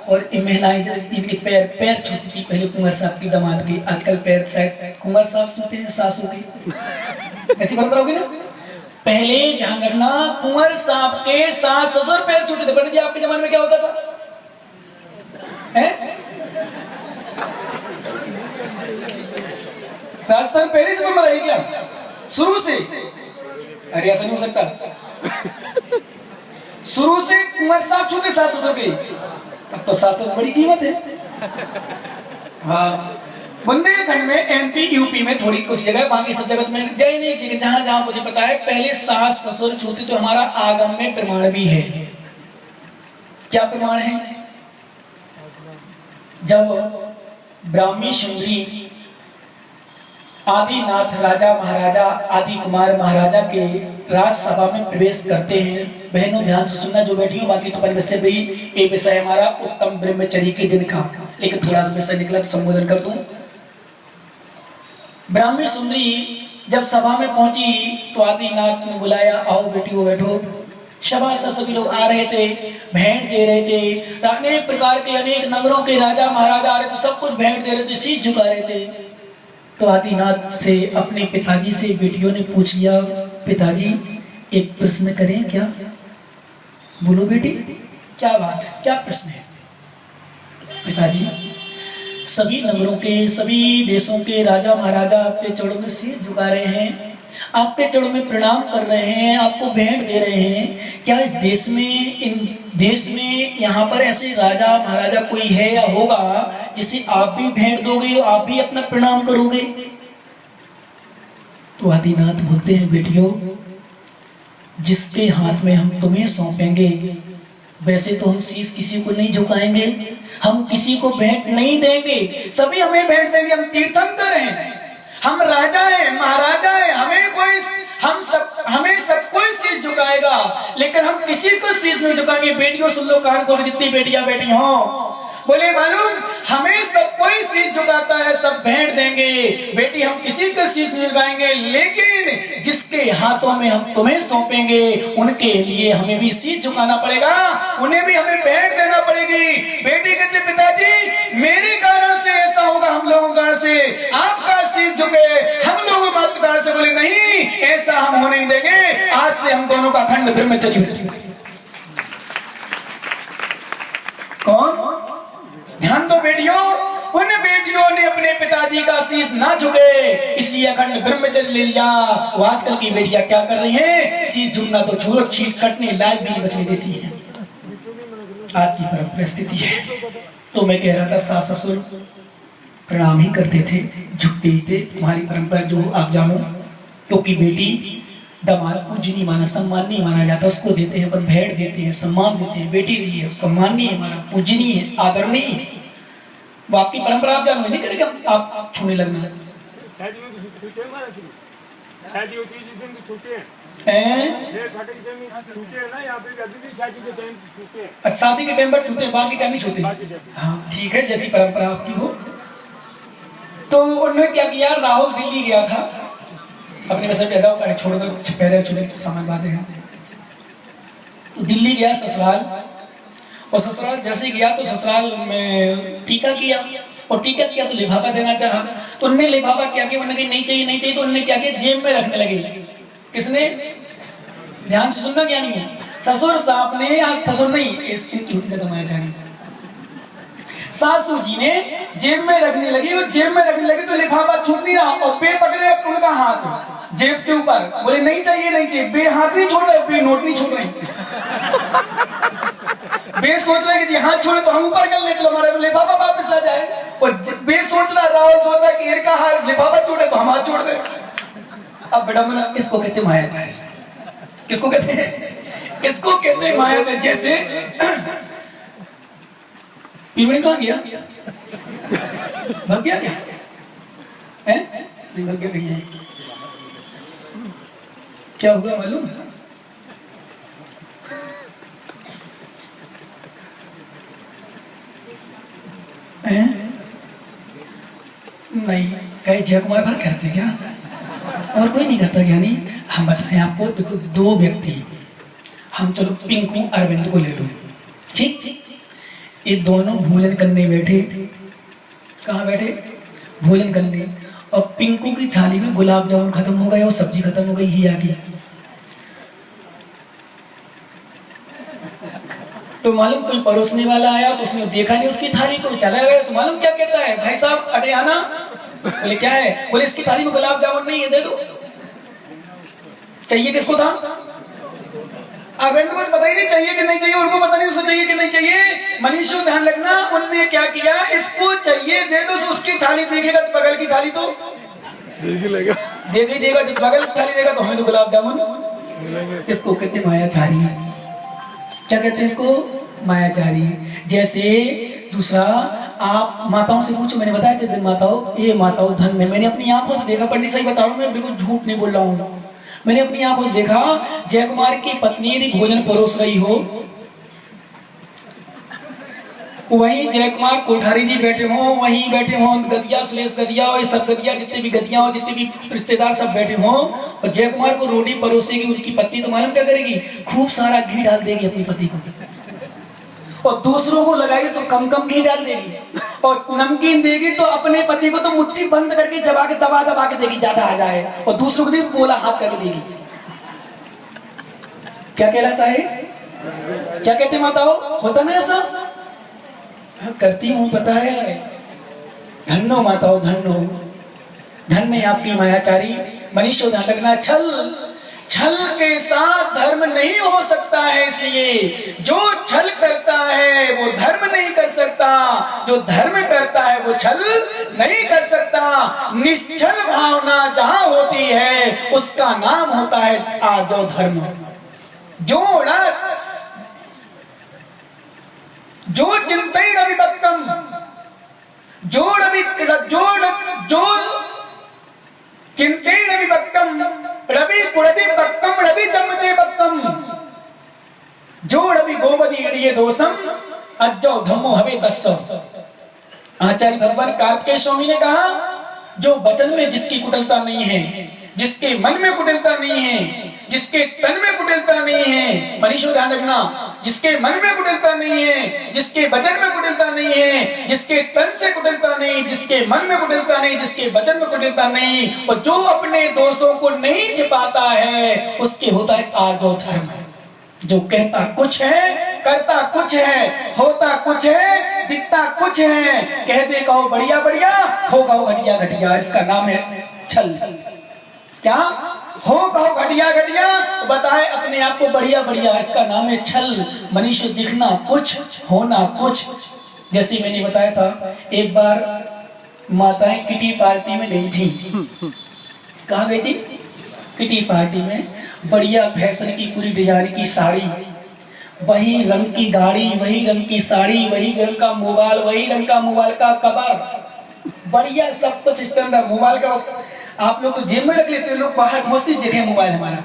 और महिलाएं इनके पैर छूती थी पहले कुंवर साहब की, दामाद की। आजकल पैर शायद कुंवर साहब छूते हैं सासू की, ऐसी परंपरा होगी ना। पहले ध्यान रखना, कुंवर साहब के सास ससुर पैर छूते थे। पंडित जी आपके जमाने में क्या होता था? राजस्थान पहले से परंपरा है क्या? शुरू से? अरे ऐसा नहीं हो सकता, शुरू से कुंवर साहब छूते सास ससुर के, तब तो सास ससुर बड़ी कीमत है। हाँ, बुंदेलखंड में, एमपी यूपी में थोड़ी कुछ जगह, बाकी सब जगह में जय नहीं की। जहां जहां मुझे पता है पहले सास ससुर छूते, तो हमारा आगम में प्रमाण भी है, क्या प्रमाण है? जब ब्राह्मी सुंदरी आदिनाथ राजा महाराजा आदि कुमार महाराजा के राजसभा में प्रवेश करते हैं। बहनों ध्यान से सुनना जो बैठी हो, बाकी तो वैसे भी ये विषय हमारा उत्तम ब्रह्मचर्य के दिन का, लेकिन थोड़ा सा विषय निकला तो संबोधन कर दूं। ब्राह्मी सुंदरी जब सभा में पहुंची तो आदिनाथ ने बुलाया, आओ बेटियों बैठो। सभा से सभी लोग आ रहे थे, भेंट दे रहे थे, अनेक प्रकार के अनेक नगरों के राजा महाराजा आ रहे थे, सब कुछ भेंट दे रहे थे, शीश झुका रहे थे। तो आदिनाथ से अपने पिताजी से बेटियों ने पूछ लिया, पिताजी एक प्रश्न करें क्या? बोलो बेटी, क्या बात है, क्या प्रश्न है? पिताजी, सभी नगरों के सभी देशों के राजा महाराजा आपके चरणों में शीश झुका रहे हैं, आपके चरणों में प्रणाम कर रहे हैं, आपको भेंट दे रहे हैं। क्या इस देश में, इन देश में यहाँ पर ऐसे राजा महाराजा कोई है या होगा जिसे आप भी भेंट दोगे, आप भी अपना प्रणाम करोगे? तो आदिनाथ बोलते हैं, बेटियों, जिसके हाथ में हम तुम्हें सौंपेंगे वैसे तो हम शीश किसी को नहीं झुकाएंगे, हम किसी को भेंट नहीं देंगे, सभी हमें भेंट देंगे। हम तीर्थंकर हैं, हम राजा हैं, महाराजा हैं, हमें सब कोई शीश झुकाएगा, लेकिन हम किसी को शीश नहीं झुकाएंगे। बेटियों सुन लो, कान खोलो, जितनी बेटियां बैठी हो, बोले मालूम हमें सब कोई शीश झुकाता है, सब भेंट देंगे, बेटी हम किसी को शीश नहीं झुकाएंगे, लेकिन जिसके हाथों में हम तुम्हें सौंपेंगे उनके लिए हमें भी शीश झुकाना पड़ेगा, उन्हें भी हमें भेंट देना पड़ेगी। बेटी कहते, पिताजी मेरे कारण से ऐसा होगा, हम लोगों के कारण से आपका शीश झुके, हम लोगों मात्र कारण से। बोले नहीं, ऐसा हम होने नहीं देंगे, आज से हम दोनों का खंड ब्रह्मचर्य। कौन? ध्यान दो बेटियों, उन बेटियों ने अपने पिताजी का शीश ना झुके, इसलिए अखंड ब्रह्मचर्य ले लिया। वो आजकल की बेटियां क्या कर रही हैं? शीश झुकना तो छोड़ो, शीश कटने लायक भी नहीं बचने देती है। आज की परिस्थिति है। तो मैं कह रहा था, सास ससुर प्रणाम ही करते थे, झुकते ही थे। तुम्हारी परंपरा जो आप जानो, क्योंकि बेटी दामाद पूजनीय माना, सम्माननीय माना जाता है, उसको देते हैं, अपन भेंट देते हैं, सम्मान देते हैं। बेटी दी है, सम्माननीय है, हमारा पूजनीय है, आदरणीय है। वो आपकी परंपरा आप जानो, नहीं करेगा आप छूने लगना। शादी के टाइम पर छूते, बाकी टाइम नहीं छूते। हाँ ठीक है, जैसी परंपरा आपकी हो। तो उन्होंने क्या किया, राहुल दिल्ली गया था, अपने वैसे पैसा कर छोड़ दो, पैसे छूने की समझ बातें हैं। तो दिल्ली गया ससुराल, और ससुराल जैसे ही गया तो ससुराल में टीका किया, और टीका किया तो लिफाफा देना चाहा। तो उन्होंने लिफाफा क्या किया, उन्होंने नहीं चाहिए नहीं चाहिए, तो उन्होंने क्या किया, जेब में रखने लगे। किसने? ध्यान से सुनना, क्या नहीं है, ससुर साहब ने, आज ससुर नहीं, इनकी होती था मैं जानी, सासू जी ने जेब में रखने लगी, और जेब में रखने लगी तो लिफाफा छूट नहीं रहा, और बे पकड़े उनका हाथ जेब के ऊपर, बोले नहीं चाहिए नहीं चाहिए। बे हाथ नहीं छोड़ रहे, बे नोट नहीं छोड़ रहे। बे सोच रहे कि जी हाथ छोड़े तो हम ऊपर कर ले, चलो हमारा लिफाफा वापस आ जाए। और बे सोच रहा, राहुल सोच रहा कि इनका हाथ लिफाफा छोड़े तो हम हाथ छोड़ दे। अब बेटा मना, इसको कहते मायाजाल। किसको कहते हैं? इसको कहते हैं मायाजाल। जैसे पीवड़ी कहाँ गया? भाग गया क्या? है? नहीं भाग गया कहीं। क्या हुआ मालूम? नहीं, कहीं जय कुमार भर करते क्या? और कोई नहीं करता क्या? नहीं, हम बताएं आपको। देखो, दो व्यक्ति, हम चलो पिंकू अरविंद को ले लो, ठीक? ये दोनों भोजन करने बैठे। कहाँ बैठे? भोजन करने। और पिंकू की थाली में गुलाब जामुन खत्म हो गए और सब्जी खत्म हो गई ही आगे। तो मालूम कोई परोसने वाला आया तो उसने देखा नहीं उसकी थाली को, चला गया। तो मालूम क्या कहता है, भाई साहब अटे आना। बोले क्या है? बोले इसकी थाली में गुलाब जामुन नहीं है, दे दो। चाहिए किसको था? अरविंद को पता ही नहीं चाहिए कि नहीं चाहिए, उनको पता नहीं उसको चाहिए कि नहीं चाहिए। मनीषो ध्यान रखना, उनने क्या किया, इसको चाहिए दे दो। उसकी थाली देखेगा तो बगल की थाली तो देख ही लेगा, देख ही देगा। जब बगल की थाली देगा तो हमें तो गुलाब जामुन। इसको कहते मायाचारी। क्या कहते हैं इसको? मायाचारी। जैसे दूसरा, आप माताओं से पूछो, मैंने बताया थे माताओं, ये माताओं धन है। मैंने अपनी आंखों से देखा, पंडित सही बता रहा हूँ, मैं बिल्कुल झूठ नहीं बोल रहा हूँ। मैंने अपनी आंखों से देखा, जय कुमार की पत्नी यदि भोजन परोस रही हो, वहीं जय कुमार कोठारी जी बैठे हो, वहीं बैठे हो गदिया, सुलेश गदिया और ये सब गदिया, जितने भी गदिया हो, जितने भी रिश्तेदार सब बैठे हो, और जय कुमार को रोटी परोसेगी उनकी पत्नी, तो मालूम क्या करेगी? खूब सारा घी डाल देगी अपनी पति को, और दूसरों को लगाएगी तो कम कम घी डाल देगी, और नमकीन देगी तो अपने पति को तो मुट्ठी बंद करके दबा के देगी, ज्यादा आ जाए, और दूसरों को बोला हाथ करके देगी। क्या कहलाता है? क्या कहते माताओं? होता ना ऐसा? हाँ, करती हूँ, पता है। धन्नो माताओं, धन्नो, धन्य आपकी मायाचारी। मनीषो ध्यान रखना, छल के साथ धर्म नहीं हो सकता है, इसलिए जो छल करता है वो धर्म नहीं कर सकता, जो धर्म करता है वो छल नहीं कर सकता। निश्चल भावना जहां होती है उसका नाम होता है आर्जव धर्म। जो चिंतन अविभक्तम, चिंतेन विभक्तम रवि कुड़दे भक्तम रवि जमते भक्तम, जो रवि गोवदी इडिये दोषम अज्जो धम्मो हवे तस्सो। आचार्य भगवान कार्तिकेय स्वामी ने कहा, जो वचन में जिसकी कुटिलता नहीं है, जिसके मन में कुटिलता नहीं है, जिसके तन में कुटिलता नहीं है, मनीषो ध्यान रखना, जिसके मन में कुटिलता नहीं है, जिसके वचन में कुटिलता नहीं है, जिसके तन से कुटिलता नहीं, जिसके मन में कुटिलता नहीं, जिसके वचन में कुटिलता नहीं, और जो अपने दोषों को नहीं छिपाता है, उसके होता है आर्जव धर्म। जो कहता कुछ है, करता कुछ है, होता कुछ है, दिखता कुछ है, कह दे कहो बढ़िया बढ़िया, हो कहो घटिया घटिया, इसका नाम है छल। क्या हो कहो घटिया घटिया, बताए अपने आप को बढ़िया बढ़िया, इसका नाम है छल। मनुष्य दिखना कुछ, होना कुछ। जैसे मैंने बताया था, एक बार माताएं किटी पार्टी में गई थी। कहाँ गई थी? किटी पार्टी में। बढ़िया फैशन की पूरी डिजाइन की साड़ी, वही रंग की गाड़ी, वही रंग की साड़ी, वही रंग का मोबाइल, वही रंग का मोबाइल का कवर, बढ़िया सब कुछ स्टैंडर्ड। मोबाइल का आप लोग तो जेब में रख लेते हो, लोग बाहर घोषित देखे मोबाइल हमारा।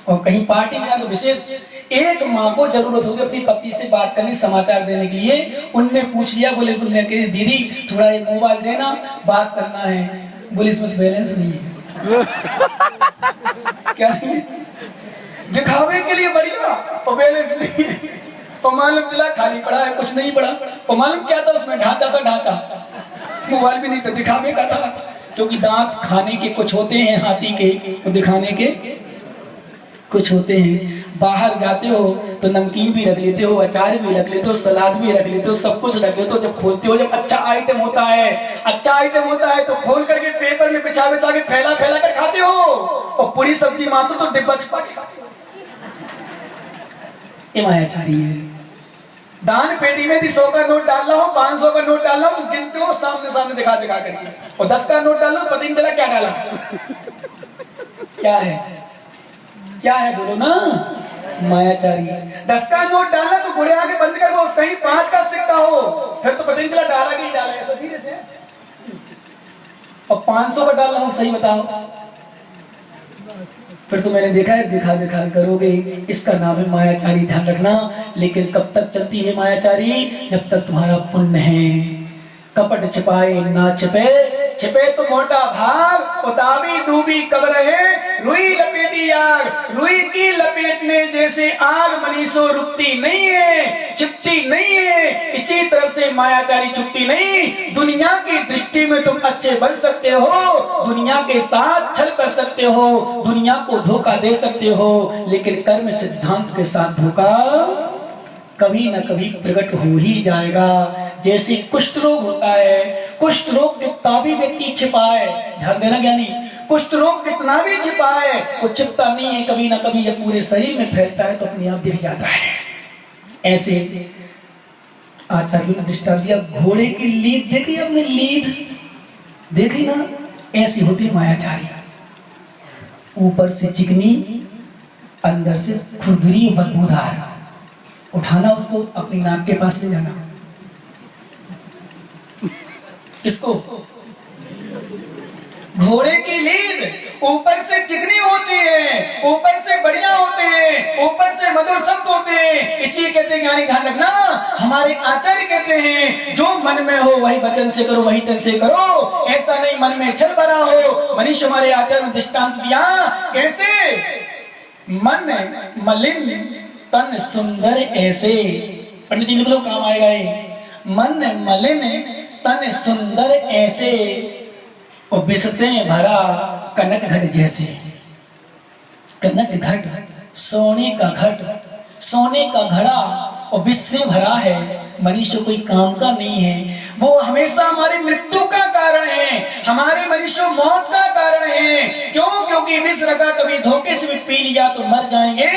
और कहीं पार्टी में तो विशेष एक माँ को जरूरत होगी अपनी पत्नी से बात करनी, समाचार देने के लिए। उनने पूछ लिया, बोले दीदी थोड़ा ये मोबाइल देना, बात करना है। बोले इसमें बैलेंस नहीं है। क्या नहीं है? दिखावे के लिए बढ़िया और बैलेंस नहीं है, और मालूम चला खाली पड़ा है, कुछ नहीं पड़ा। और मालूम क्या था उसमें? ढांचा था, ढांचा, मोबाइल भी नहीं था, दिखावे का था। क्योंकि दांत खाने के कुछ होते हैं हाथी के, और दिखाने के कुछ होते हैं। बाहर जाते हो तो नमकीन भी रख लेते हो, अचार भी रख लेते हो, सलाद भी रख लेते हो, सब कुछ रख लेते हो। जब खोलते हो, जब अच्छा आइटम होता है तो खोल करके पेपर में बिछा के फैला कर खाते हो, और पूरी सब्जी मात्र तो डिब्बा छुपा के खाते हो। ये मायाचारी है। दान पेटी में 100 का नोट डाल रहा हूँ, 500 का नोट डाल रहा हूँ, तो गिनते हो सामने दिखा करके, और 10 का नोट डाल रहा हूँ, पता नहीं चला क्या डाला। क्या है बोलो ना? मायाचारी। 10 का नोट डालना तो घोड़े आगे बंद कर दो, कहीं 5 का सिक्का हो, फिर तो पता नहीं चला डाला कि नहीं डाला, ऐसा धीरे से। और 500 का डाल रहा हूँ, सही बताओ, फिर तो मैंने देखा है दिखा करोगे। इसका नाम है मायाचारी, ध्यान रखना। लेकिन कब तक चलती है मायाचारी? जब तक तुम्हारा पुण्य है। कपट छिपाए ना छिपे तो मोटा भाग, उतावी डूबी कब रहे, रुई लपेटी आग। रुई की लपेट में जैसे आग मनीषो रुकती नहीं है, छिपती नहीं है, इसी तरफ से मायाचारी छुपती नहीं। दुनिया की दृष्टि में तुम अच्छे बन सकते हो, दुनिया के साथ छल कर सकते हो, दुनिया को धोखा दे सकते हो, लेकिन कर्म सिद्धांत के साथ धोखा कभी न कभी प्रकट हो ही जाएगा। जैसे कुष्ठ रोग होता है, कुष्ठ रोग कितना भी व्यक्ति छिपाए, ध्यान देना ज्ञानी, कुष्ठ रोग कितना भी छिपाए वो छिपता नहीं है, कभी ना कभी जब पूरे शरीर में फैलता है तो अपने आप दिख जाता है। ऐसे आचार्यों ने दृष्टांत दिया, घोड़े की लीद देखी हमने, लीद देखी ना, ऐसी होती मायाचारी। ऊपर से चिकनी, अंदर से खुरदुरी बदबूदार। उठाना उसको, अपनी नाक के पास ले जाना। किसको? घोड़े की लीद ऊपर से चिकनी होती है, ऊपर से बढ़िया होते हैं, ऊपर से मधुर शब्द होते हैं, इसलिए कहते हैं ज्ञानी ध्यान रखना। हमारे आचार्य कहते हैं जो मन में हो वही वचन से करो, वही तन से करो, ऐसा नहीं मन में छल भरा हो। मनीष हमारे आचार्य ने दृष्टांत दिया, कैसे? मन मलिन तन सुंदर ऐसे। पंडित जी लिख लो, काम आएगा ये। मन मलिन तन सुंदर ऐसे, और बिसते भरा कनक घट जैसे। कनक घट, सोने का घट, सोने का घड़ा, और विष से भरा है। मनुष्य कोई काम का नहीं है, वो हमेशा हमारी मृत्यु का कारण है, हमारे मनुष्य मौत का कारण है। क्यों? क्योंकि विष लगा, कभी धोखे से भी पी लिया तो मर जाएंगे।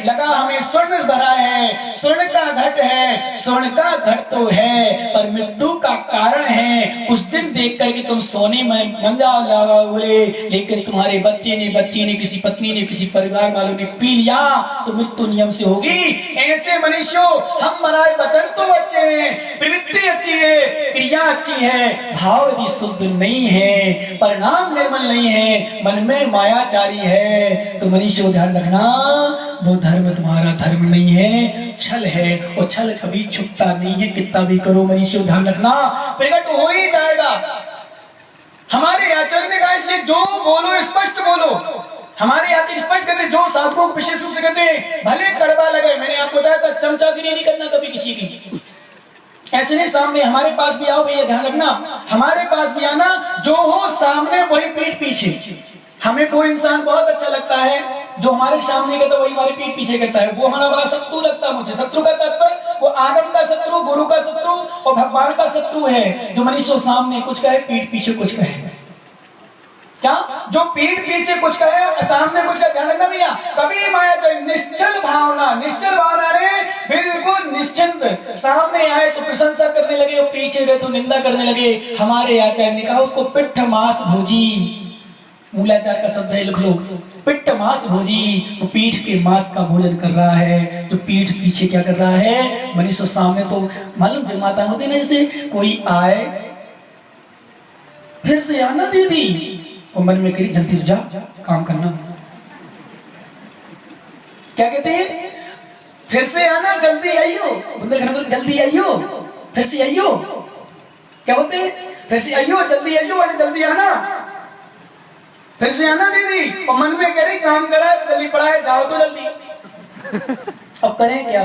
लगा हमें स्वर्ण भरा है, स्वर्ण का घट है, स्वर्ण का घट तो है पर मृत्यु का कारण है। कुछ दिन देख करके तुम सोने में मंजा लगा बोले, लेकिन तुम्हारे बच्चे ने, बच्ची ने, किसी पत्नी ने, किसी परिवार वालों ने पी लिया तो मृत्यु नियम से होगी। ऐसे मनुष्यों, हम हमारे वचन तो अच्छे हैं, प्रवृत्ति अच्छी है, क्रिया अच्छी है, भाव यदि शुद्ध नहीं है, परिणाम निर्मल नहीं है, मन में मायाचारी है, तो मनुष्य ध्यान रखना, वो धर्म तुम्हारा धर्म नहीं है, छल है, और छल कभी छुपता नहीं है। कितना भी करो मनुष्य ध्यान रखना, प्रकट हो ही जाएगा। हमारे आचार्य ने कहा इसलिए जो बोलो स्पष्ट बोलो। हमारे आचार्य स्पष्ट कहते, जो साधुओं को विशेष रूप से कहते हैं, भले कड़वा लगे। मैंने आपको बताया था, चमचागिरी नहीं करना कभी किसी की। ऐसे नहीं, सामने हमारे पास भी आओ भैया, ध्यान रखना, हमारे पास भी आना, जो हो सामने वही पीठ पीछे। हमें कोई इंसान बहुत अच्छा लगता है, जो हमारे सामने कहता है वही हमारे पीठ पीछे कहता है, वो हमारा बड़ा शत्रु लगता है मुझे। शत्रु का तात्पर्य वो आदम का शत्रु, गुरु का शत्रु और भगवान का शत्रु है, जो मनुष्य सामने कुछ कहे, पीठ पीछे कुछ कहे। क्या? जो पीठ पीछे कुछ कहे, सामने कुछ कहे। ध्यान रखना भैया, कभी माया चाहिए, निश्चल भावना, निश्चल भावना रे, बिल्कुल निश्चिंत। सामने आए तो प्रशंसा करने लगे, और पीछे गए तो निंदा करने लगे। हमारे आचार्य ने कहा उसको पिट्ठ मांस भोजी, मूलाचार का शब्द है, लिख लो, पिट्ठ मांस भोजी। वो पीठ के मांस का भोजन कर रहा है, तो पीठ पीछे क्या कर रहा है? मनुष्य सामने तो मालूम जो माता होती ना, जैसे कोई आए, फिर से आना दीदी, और मन में करी जल्दी जा, काम करना। क्या कहते हैं? फिर से आना, जल्दी आइयो। बुंदेलखंड बोलते जल्दी आइयो, फिर से आइयो। क्या बोलते हैं? फिर से आइयो, जल्दी आइयो, अरे जल्दी आना, फिर से आना दीदी। और मन में कह रही काम करा, जल्दी पड़ा है, जाओ तो जल्दी। अब करें क्या?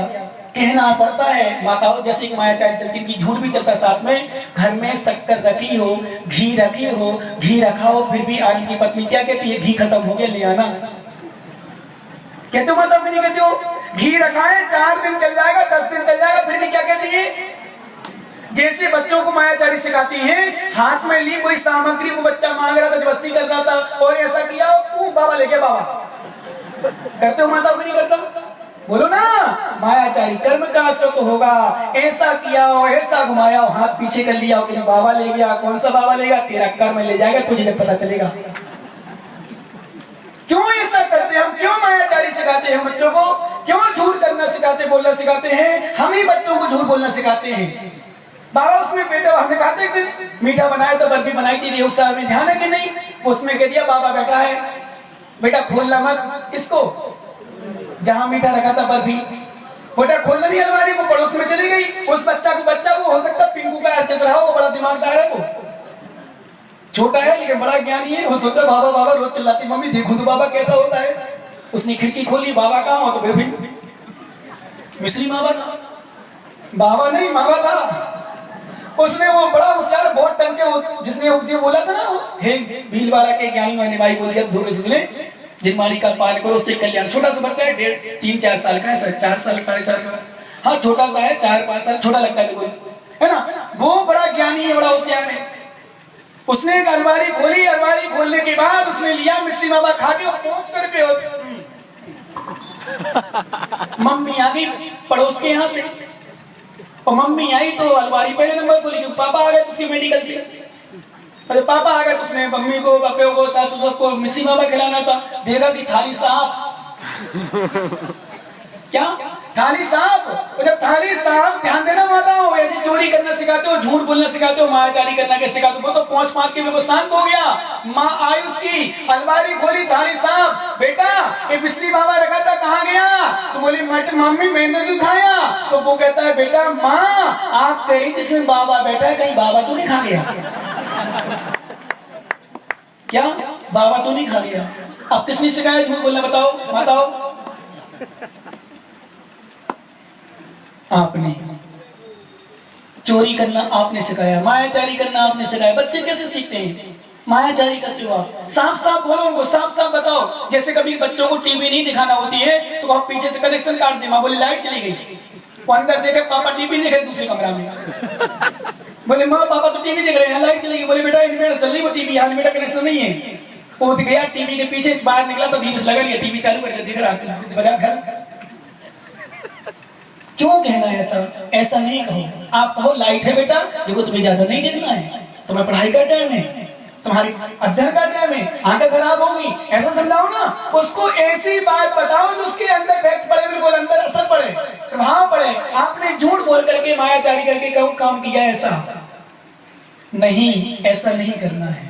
कहना पड़ता है। माताओं जैसे एक मायाचारी चलती, इनकी झूठ भी चलता साथ में। घर में शक्कर रखी हो, घी रखी हो, घी रखा हो, फिर भी आनंद की पत्नी क्या कहती है? घी खत्म हो गया, ले आना। कहते हो माताओं की नहीं कहते हो? घी रखा है, 4 दिन चल जाएगा, 10 दिन चल जाएगा, फिर भी क्या कहती है? जैसे बच्चों को मायाचारी सिखाती है, हाथ में ली कोई सामग्री, वो बच्चा मांग रहा था, जबरदस्ती कर रहा था, और ऐसा किया, बाबा लेके बाबा। करते हो माताओं की नहीं करता? बोलो ना, मायाचारी कर्म का असर तो होगा। ऐसा किया हो, ऐसा घुमाया हो, हाथ पीछे कर लिया हो कि बाबा ले गया। कौन सा बाबा लेगा? तेरा कर्म ले जाएगा, तुझे जब पता चलेगा। क्यों ऐसा करते हैं हम? क्यों मायाचारी सिखाते हैं बच्चों को? क्यों झूठ करना सिखाते, बोलना सिखाते हैं? हम ही बच्चों को झूठ बोलना सिखाते हैं। बाबा उसमें बेटा, हमने कहा था एक दिन मीठा बनाया था, बर्फी बनाई थी योग साहब में, ध्यान है कि नहीं? उसमें कह दिया बाबा बैठा है, बेटा खोलना मत। किसको? जहां मीठा रखा था बर्फी, बेटा खोलना नहीं अलमारी को। पड़ोस में चली गई, उस बच्चा को, बच्चा वो हो सकता पिंकू का अर्चित रहा, वो बड़ा दिमागदार है, वो छोटा है लेकिन बड़ा ज्ञानी है। वो सोचा बाबा बाबा, रोज चिल्लाती मम्मी देखो तो बाबा कैसा होता है। उसने खिड़की खोली, बाबा कहाँ हो? तो फिर मिश्री मावा था, बाबा नहीं मावा था। उसने वो बड़ा होशियार, बहुत टंचे, जिसने बोला था ना, हे भीलवाड़ा के ज्ञानी मैंने भाई बोल दिया धोखे से, जिन माली का पान करो उससे कल्याण। छोटा सा बच्चा है, 3-4 साल का है, 4 साल 4.5 का, हाँ छोटा सा है, 4-5 साल, छोटा लगता है बिल्कुल, है ना। वो बड़ा ज्ञानी है, बड़ा होशियार है। उसने एक अलमारी खोली, अलमारी खोलने के बाद उसने लिया मिश्री मावा, खा के पहुंच करके मम्मी आ गई पड़ोस के यहाँ से, और मम्मी आई तो अलमारी पहले नंबर खोली, पापा आ गए तो उसके मेडिकल से। अरे पापा आ गए तो उसने मम्मी को, पापे को, सासू सबको मिश्री मावा खिलाना था। देखा कि थाली साफ, क्या थाली साहब, और जब थाली साहब ध्यान देना माताओं, ऐसी चोरी करना सिखाते हो, झूठ बोलना सिखाते हो, मायाचारी करना कैसे सिखाते हो। तो पहुंच के बिल्कुल शांत हो गया। माँ आई, उसकी अलमारी खोली, थाली साहब, बेटा ये बिस्ली बाबा रखा था कहाँ गया? तो बोली मम्मी मैंने नहीं खाया। तो वो कहता है बेटा माँ आप कह रही जिसमें बाबा बैठा है, कहीं बाबा तो नहीं खा गया? क्या बाबा तो नहीं खा गया? अब किसने सिखाया झूठ बोलना बताओ माताओ? आपने। चोरी करना आपने सिखाया, मायाचारी करना आपने सिखाया। बच्चे कैसे सीखते हैं? मायाचारी करते हो आप। साफ साफ बोलो उनको, साफ साफ बताओ। जैसे कभी बच्चों को टीवी नहीं दिखाना होती है तो आप पीछे से कनेक्शन काट दे। माँ बोली लाइट चली गई, वो अंदर देखे पापा टीवी देख रहे दूसरे कमरा में। बोले माँ पापा तो टीवी देख रहे हैं, लाइट चली गई। बोले बेटा इन्वर्टर चल रही, वो टीवी यहाँ इन्वर्टर कनेक्शन नहीं है। वो गया टीवी के पीछे, बाहर निकला तो धीरे से लगा लिया, टीवी चालू करके दिख रहा, बजा घर। क्यों कहना है ऐसा? ऐसा नहीं कहो। आप कहो लाइट है बेटा, देखो तुम्हें ज्यादा नहीं देखना है, तुम्हें पढ़ाई का टाइम है, तुम्हारी अध्ययन का टाइम है, आंखें खराब होंगी, ऐसा समझाओ ना। उसको ऐसी बात बताओ जो उसके अंदर इफेक्ट पड़े, बिल्कुल अंदर असर पड़े, प्रभाव पड़े। आपने झूठ बोल करके मायाचारी करके कहूं काम किया, ऐसा नहीं, ऐसा नहीं करना है।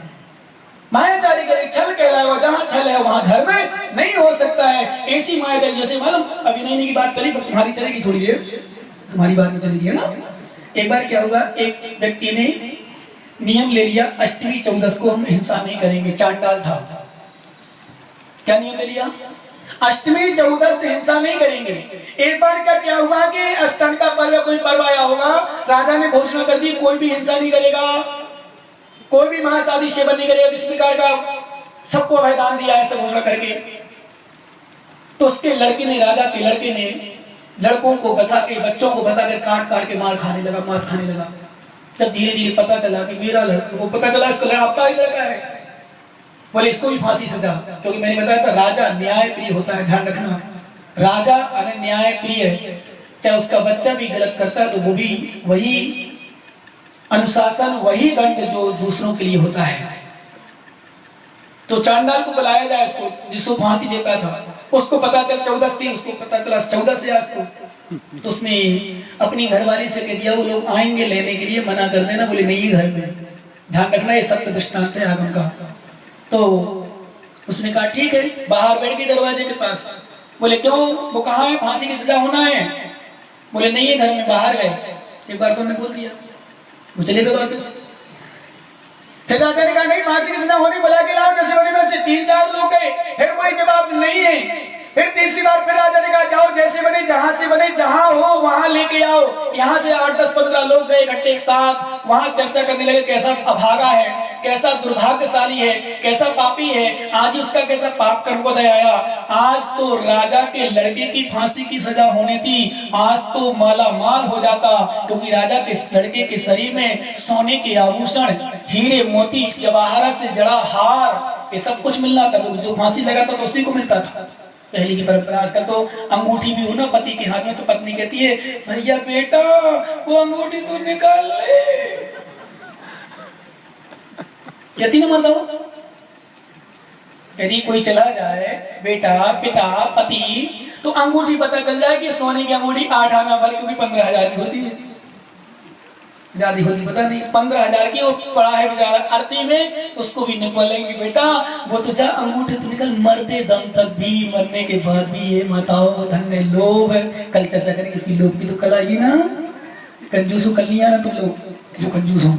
मायाचारी करे छल कहलाएगा, जहां छल है वहां धर्म नहीं हो सकता है। ऐसी मायाचारी जैसे मालूम अभी नहीं की बात चली, पर तुम्हारी चलेगी थोड़ी देर, तुम्हारी बात में चलेगी है ना। एक बार क्या हुआ, एक व्यक्ति ने नियम ले लिया अष्टमी चौदस को हम हिंसा नहीं करेंगे। चांडाल था, क्या नियम ले लिया? अष्टमी चौदस से हिंसा नहीं करेंगे। एक बार क्या हुआ कि अष्टमी का पर्व, कोई पर्व आया होगा, राजा ने घोषणा कर दी कोई भी हिंसा नहीं करेगा, कोई भी महासादी सेवन नहीं करेगा, किस प्रकार का, सबको अभयदान दिया ऐसा घोषणा करके। तो उसके लड़के ने, राजा के लड़के ने लड़कों को बचा के, बच्चों को बचा के काट काट के मार खाने लगा, मांस खाने लगा। तब धीरे धीरे पता चला कि मेरा लड़का, वो पता चला इसको आपका ही लड़का है, बोले इसको भी फांसी सजा। क्योंकि मैंने बताया था राजा न्याय प्रिय होता है, ध्यान रखना। राजा अरे न्याय प्रिय है, चाहे उसका बच्चा भी गलत करता है तो वो भी वही अनुशासन, वही दंड जो दूसरों के लिए होता है। तो चांडाल को बुलाया जाए, उसको जिसको फांसी देता था, उसको पता चल 14 थी, उसको पता चला 14 से आज तो उसने अपनी घरवाली से कह दिया वो लोग आएंगे लेने के लिए, मना कर देना। बोले नहीं घर में, ध्यान रखना ये सत्य दृष्टांत है आगम का। तो उसने कहा ठीक है, बाहर बैठ गई दरवाजे के पास। बोले क्यों, वो कहाँ है, फांसी की सजा होना है? बोले नहीं है घर में, बाहर गए। एक बार तो उन्होंने बोल दिया, वो चले गए वापस। फिर राजा ने कहा नहीं फांसी की सजा होनी, बुला के लाओ। जैसे बने वैसे 3-4 लोग गए, फिर कोई जवाब नहीं है। फिर तीसरी बार फिर राजा ने कहा जाओ जैसे बने, जहां से बने, जहां हो वहां लेके आओ। यहाँ से 8-10-15 लोग गए इकट्ठे एक साथ, वहां चर्चा करने लगे कैसा अभागा है, कैसा दुर्भाग्यशाली है, कैसा पापी है, आज उसका कैसा पाप कर्मोदय आया। आज तो राजा के लड़के की फांसी की सजा होनी थी, आज तो माला माल हो जाता, क्योंकि राजा के लड़के के शरीर में सोने के आभूषण, हीरे मोती, जवाहरात से जड़ा हार, ये सब कुछ मिलना था। जो फांसी लगाता तो उसी को मिलता था, पहले की परंपरा। आजकल तो अंगूठी भी हो ना पति के हाथ में, तो पत्नी कहती है भैया बेटा वो अंगूठी तो निकाल ले, कहती ना माता। यदि कोई चला जाए, बेटा, पिता, पति, तो अंगूठी पता चल जाए कि सोने की अंगूठी 8 आना भर, क्योंकि 15,000 की होती है, ज्यादा होती पता नहीं। 15,000 की वो पड़ा है बेचारा आरती में, तो उसको भी निकालेंगे। बेटा वो तो जा अंगूठी तो निकल, मरते दम तक भी, मरने के बाद भी ये माताओं धन्य लोभ है। कल चर्चा करेंगे इसकी, लोभ की तो कल आएगी ना। कंजूसो कल नहीं आना तुम लोग जो कंजूस हो,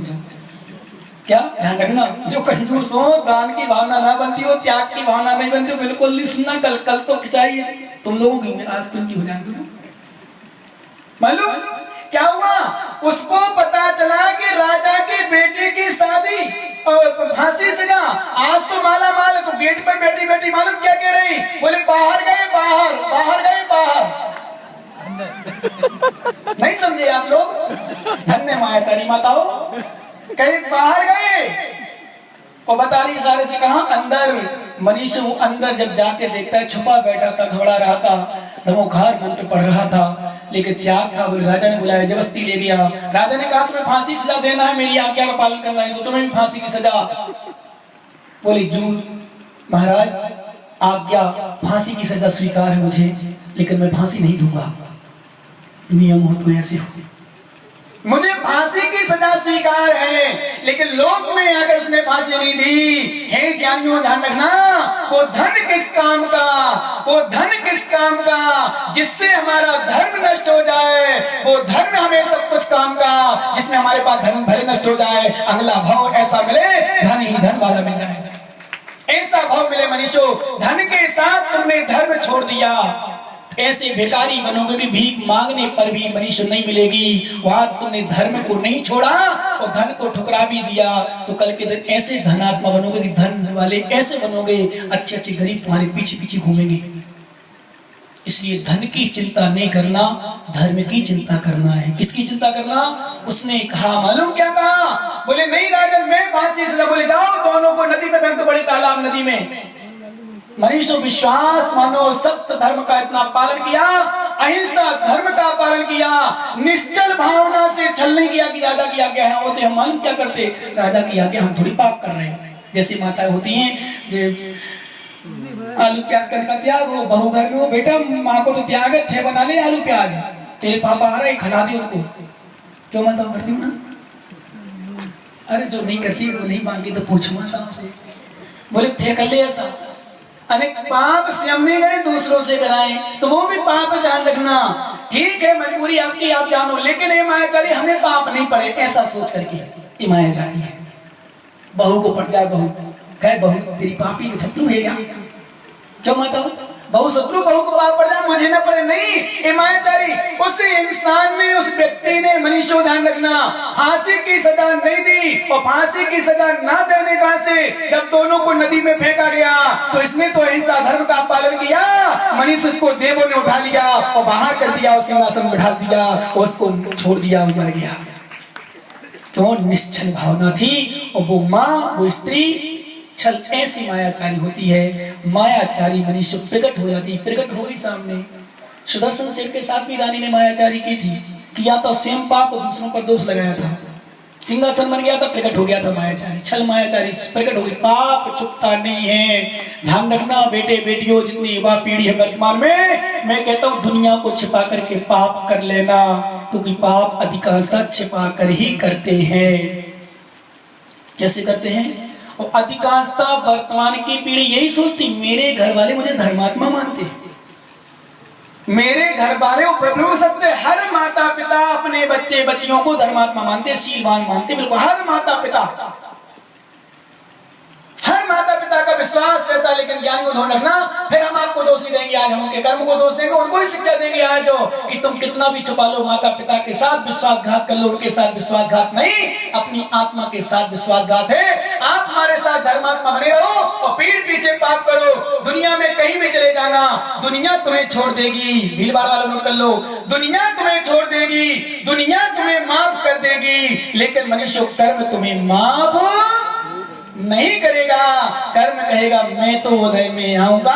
क्या ध्यान रखना, जो कंजूस हो, दान की भावना ना बनती हो, त्याग की भावना नहीं बनती हो, बिल्कुल नहीं सुनना। कल तो खिंचाई तुम लोगों की, आज तुम की हो जाएंगे। मालूम क्या हुआ, उसको पता चला कि राजा के बेटे की शादी और फांसी सजा, आज तो माला माल है। तो गेट पर बैठी बैठी मालूम क्या कह रही, बोले बाहर गए बाहर, बाहर गए बाहर। नहीं समझे आप लोग, धन्य मायाचारी माताओं, कहीं बाहर गए और बता रही इशारे से कहा अंदर। मनीष अंदर जब जाके देखता है, छुपा बैठा था, घबरा रहा था, नमोघार मंत्र पढ़ रहा था, लेकिन त्याग था। बोले राजा ने बुलाया, जबरदस्ती ले गया। राजा ने कहा तुम्हें फांसी की सजा देना है, मेरी आज्ञा का पालन करना है, तो तुम्हें भी फांसी की सजा। बोले जूर महाराज आज्ञा, फांसी की सजा स्वीकार है मुझे, लेकिन मैं फांसी नहीं दूंगा। नियम हो तो ऐसे हो। मुझे फांसी की सजा स्वीकार है, लेकिन लोक में अगर उसने फांसी नहीं दी, हे ज्ञानियों ध्यान रखना, वो धन किस काम का, वो धन किस काम का जिससे हमारा धर्म नष्ट हो जाए, वो धर्म हमें सब कुछ काम का जिसमें हमारे पास धर्म भले नष्ट हो जाए, अगला भाव ऐसा मिले धन ही धन वाला मिल जाए, ऐसा भाव मिले मनुष्यों। धन के साथ तुमने धर्म छोड़ दिया, ऐसे भिखारी बनोगे कि भीख मांगने पर भी मनुष्य नहीं मिलेगी। वहां तुमने धर्म को नहीं छोड़ा और धन को ठुकरा भी दिया, तो कल के दिन ऐसे धनात्मा बनोगे कि धन वाले ऐसे बनोगे, अच्छे अच्छे गरीब तुम्हारे पीछे पीछे घूमेंगे। इसलिए धन की चिंता नहीं करना, धर्म की चिंता करना है। किसकी चिंता करना? उसने कहा, मालूम क्या कहा? बोले नहीं राजन, मैं फांसी से, बोले जाओ दोनों को नदी में फेंक दो, बड़ी तालाब नदी में। मनीषो विश्वास मानो, सत्य धर्म का इतना पालन किया, अहिंसा धर्म का पालन किया, निश्चल भावना से छल नहीं किया कि राजा की आज्ञा है होते हम मालूम क्या करते, राजा की आज्ञा हम थोड़ी पाप कर रहे हैं। जैसी माताएं होती हैं, आलू प्याज का त्याग हो, बहू घर में हो, बेटा माँ को तो त्याग है, थे बना ले आलू प्याज, तेरे पापा आ रहे खिला दे उनको। क्यों माता करती हूँ ना? अरे जो नहीं करती वो नहीं मांगी तो पूछ माता से। बोले थे कर ले ऐसा, अनेक पाप स्वयं नहीं करे दूसरों से कराएं तो वो भी पाप है, ध्यान रखना। ठीक है मजबूरी आपकी, आप जानो, लेकिन ये मायाचारी हमें पाप नहीं पड़े ऐसा सोच करके ये मायाचारी है। बहू को पड़ जाए, बहू कहे बहू तेरी पापी के शत्रु है क्या? क्यों माता हो? बहू शत्रु, बहू को पाप पड़ जाए मुझे ना पड़े, नहीं। ये मायाचारी उस इंसान ने, उस व्यक्ति ने, मनुष्यों ध्यान रखना, फांसी की सजा नहीं दी, और फांसी की सजा ना देने का से जब दोनों को नदी में फेंका गया तो इसने तो अहिंसा धर्म का पालन किया, मनुष्य उसको देवों ने उठा लिया और बाहर कर दिया और सिंहासन में ढाल दिया और उसको छोड़ दिया, मर गया। तो निश्चल भावना थी, और वो माँ, वो स्त्री छल, ऐसी मायाचारी होती है। मायाचारी मनुष्य प्रकट हो जाती, प्रकट हो गई सामने। सुदर्शन सेठ के साथ भी रानी ने मायाचारी की थी, किया तो सेम पाप और दूसरों पर दोष लगाया था, सिंहासन बन गया था, प्रकट हो गया था मायाचारी, छल मायाचारी प्रकट हो गई। पाप चुपता नहीं है, ध्यान रखना बेटे बेटियों, जितनी युवा पीढ़ी है वर्तमान में, मैं कहता हूँ दुनिया को छिपा करके पाप कर लेना, क्योंकि पाप अधिकांशतः छिपा कर ही करते हैं। कैसे करते हैं? और अधिकांशतः वर्तमान की पीढ़ी यही सोचती, मेरे घर वाले मुझे धर्मात्मा मानते हैं, मेरे घर वाले प्रभु सत्य। हर माता पिता अपने बच्चे बच्चियों को धर्मात्मा मानते, शीलवान मानते, बिल्कुल हर माता पिता, हर माता पिता का विश्वास रहता है। लेकिन ज्ञानी को ध्यान रखना, फिर हम आपको दोष नहीं देंगे, आज हम उनके कर्म को दोष देंगे, उनको ही शिक्षा देंगे आज जो कि तुम कितना भी छुपा लो, माता पिता के साथ विश्वासघात कर लो, उनके साथ विश्वासघात नहीं, अपनी आत्मा के साथ विश्वासघात है। आप हमारे साथ धर्मात्मा बने रहो और पीठ पीछे पाप करो, दुनिया में कहीं भी चले जाना, दुनिया तुम्हें छोड़ देगी। भीड़ भाड़ वालों नोट कर लो, दुनिया तुम्हें छोड़ देगी, दुनिया तुम्हें माफ कर देगी, लेकिन मनुष्य कर्म तुम्हें माफ नहीं करेगा। कर्म कहेगा मैं तो उदय में आऊंगा,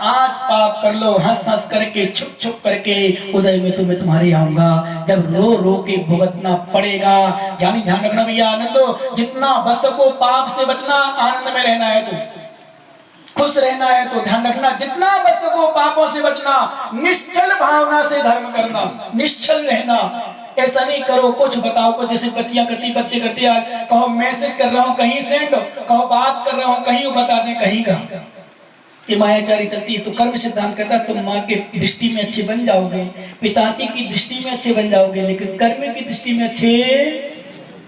आज पाप कर लो, हंस हंस करके, छुप छुप करके, उदय में तो मैं तुम्हारे आऊंगा, जब रो रो के भुगतना पड़ेगा। यानी ध्यान रखना भैया, आनंद जितना बस सको पाप से बचना, आनंद में रहना है तो खुश रहना है तो ध्यान रखना, जितना बस सको पापों से बचना, निश्चल भावना से धर्म करना, निश्चल रहना। ऐसा नहीं करो कुछ बताओ को, जैसे बच्चियां करती, बच्चे करते, आज कहो मैसेज कर रहा हूं कहीं सेंड, कहो बात कर रहा हूं कहीं, वो बता दें कहीं का। ये मायाचारी चलती है। तो कर्म सिद्धांत कहता है तुम माँ के दृष्टि में अच्छे बन जाओगे, पिताजी की दृष्टि में अच्छे बन जाओगे, लेकिन कर्म की दृष्टि में अच्छे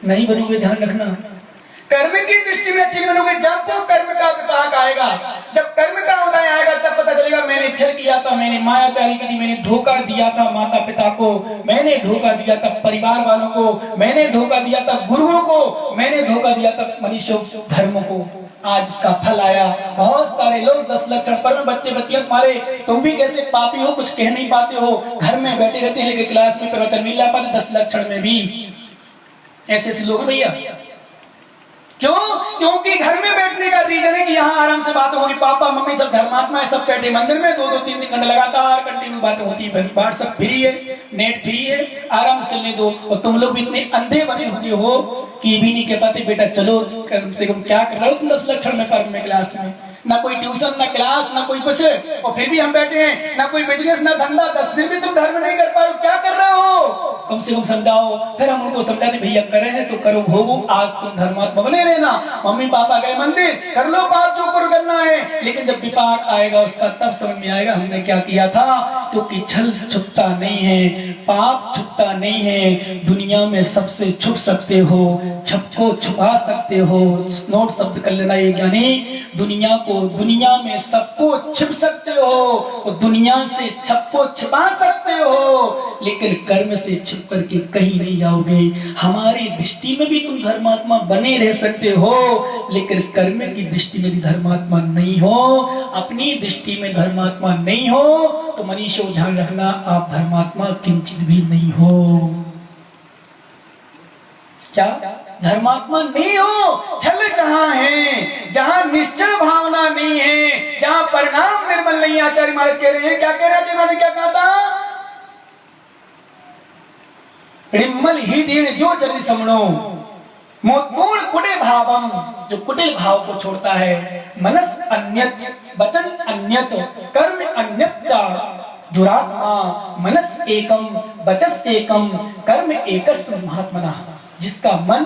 नहीं बनोगे। ध्यान रखना, कर्म की दृष्टि में अच्छे नहीं बनोगे। जब वो कर्म का विपाक आएगा, जब कर्म का उदय आएगा, तब पता चलेगा मैंने छल किया था, मैंने मायाचारी की थी, मैंने धोखा दिया था माता पिता को, मैंने धोखा दिया था परिवार वालों को, मैंने धोखा दिया था गुरुओं को, मैंने धोखा दिया था मनुष्य धर्म को। आज उसका फल आया। बहुत सारे लोग 10 लक्षण पर में, बच्चे बच्चियां तुम्हारे, तुम भी कैसे पापी हो, कुछ कह नहीं पाते हो, घर में बैठे रहते हैं लेकिन क्लास में प्रवचन नहीं ला पाते, 10 लक्षण में भी ऐसे ऐसे लोग भैया। क्यों? क्योंकि घर में बैठने का रीजन है कि यहाँ आराम से बातें होगी, पापा मम्मी सब धर्मात्मा है, सब बैठे मंदिर में 2-2 3-3 घंटे लगातार कंटिन्यू बातें होती है, व्हाट्सएप फ्री है, नेट फ्री है, आराम से चलने दो। और तुम लोग भी इतने अंधे बने हुए हो कि भी नहीं कह पाते बेटा चलो कम से कम क्या कर रहे हो तुम 10 लक्षण में, कर्म में, क्लास में। ना कोई ट्यूशन, ना क्लास, ना कोई कुछ, और फिर भी हम बैठे हैं, ना कोई बिजनेस, ना धंधा। 10 दिन भी तुम धर्म नहीं कर पाओ, क्या कर रहे हो? कम से कम समझाओ। फिर हम उनको समझाते, भैया करे हैं तो करो भोगो, आज तुम धर्मात्मा बने रहना। मम्मी पापा गए मंदिर, कर लो पाप जो करो करना है, लेकिन जब विपाक आएगा उसका तब समझ में आएगा हमने क्या किया था। क्योंकि छल छुपता नहीं है, पाप छुपता नहीं है। दुनिया में सबसे छुप सकते हो, छपको छुपा सकते हो। नोट शब्द कर लेना ये ज्ञानी, दुनिया में सबको छिप सकते हो और दुनिया से सबको छिपा सकते हो, लेकिन कर्म से छिप करके कहीं नहीं जाओगे। हमारी दृष्टि में भी तुम धर्मात्मा बने रह सकते हो, लेकिन कर्म की दृष्टि में भी धर्मात्मा नहीं हो, अपनी दृष्टि में धर्मात्मा नहीं हो, तो मनीषो ध्यान रखना, आप धर्मात्मा किंचित भी नहीं हो। क्या धर्मात्मा नहीं हो? छल जहां है, जहां निश्चय भावना नहीं है, जहां परिणाम निर्मल नहीं। आचार्य महाराज कह रहे हैं, क्या कह रहे हैं आचार्य महाराज, क्या कहा था? रिम्मल ही दीन जो चरित समणो मोत्पूर्ण कुटिल भावम, जो कुटिल भाव को छोड़ता है। मनस अन्यत, वचन अन्यत, कर्म अन्यत, दुरात्मा मनस एकम, वचस एकम, कर्म एकस महात्मना। जिसका मन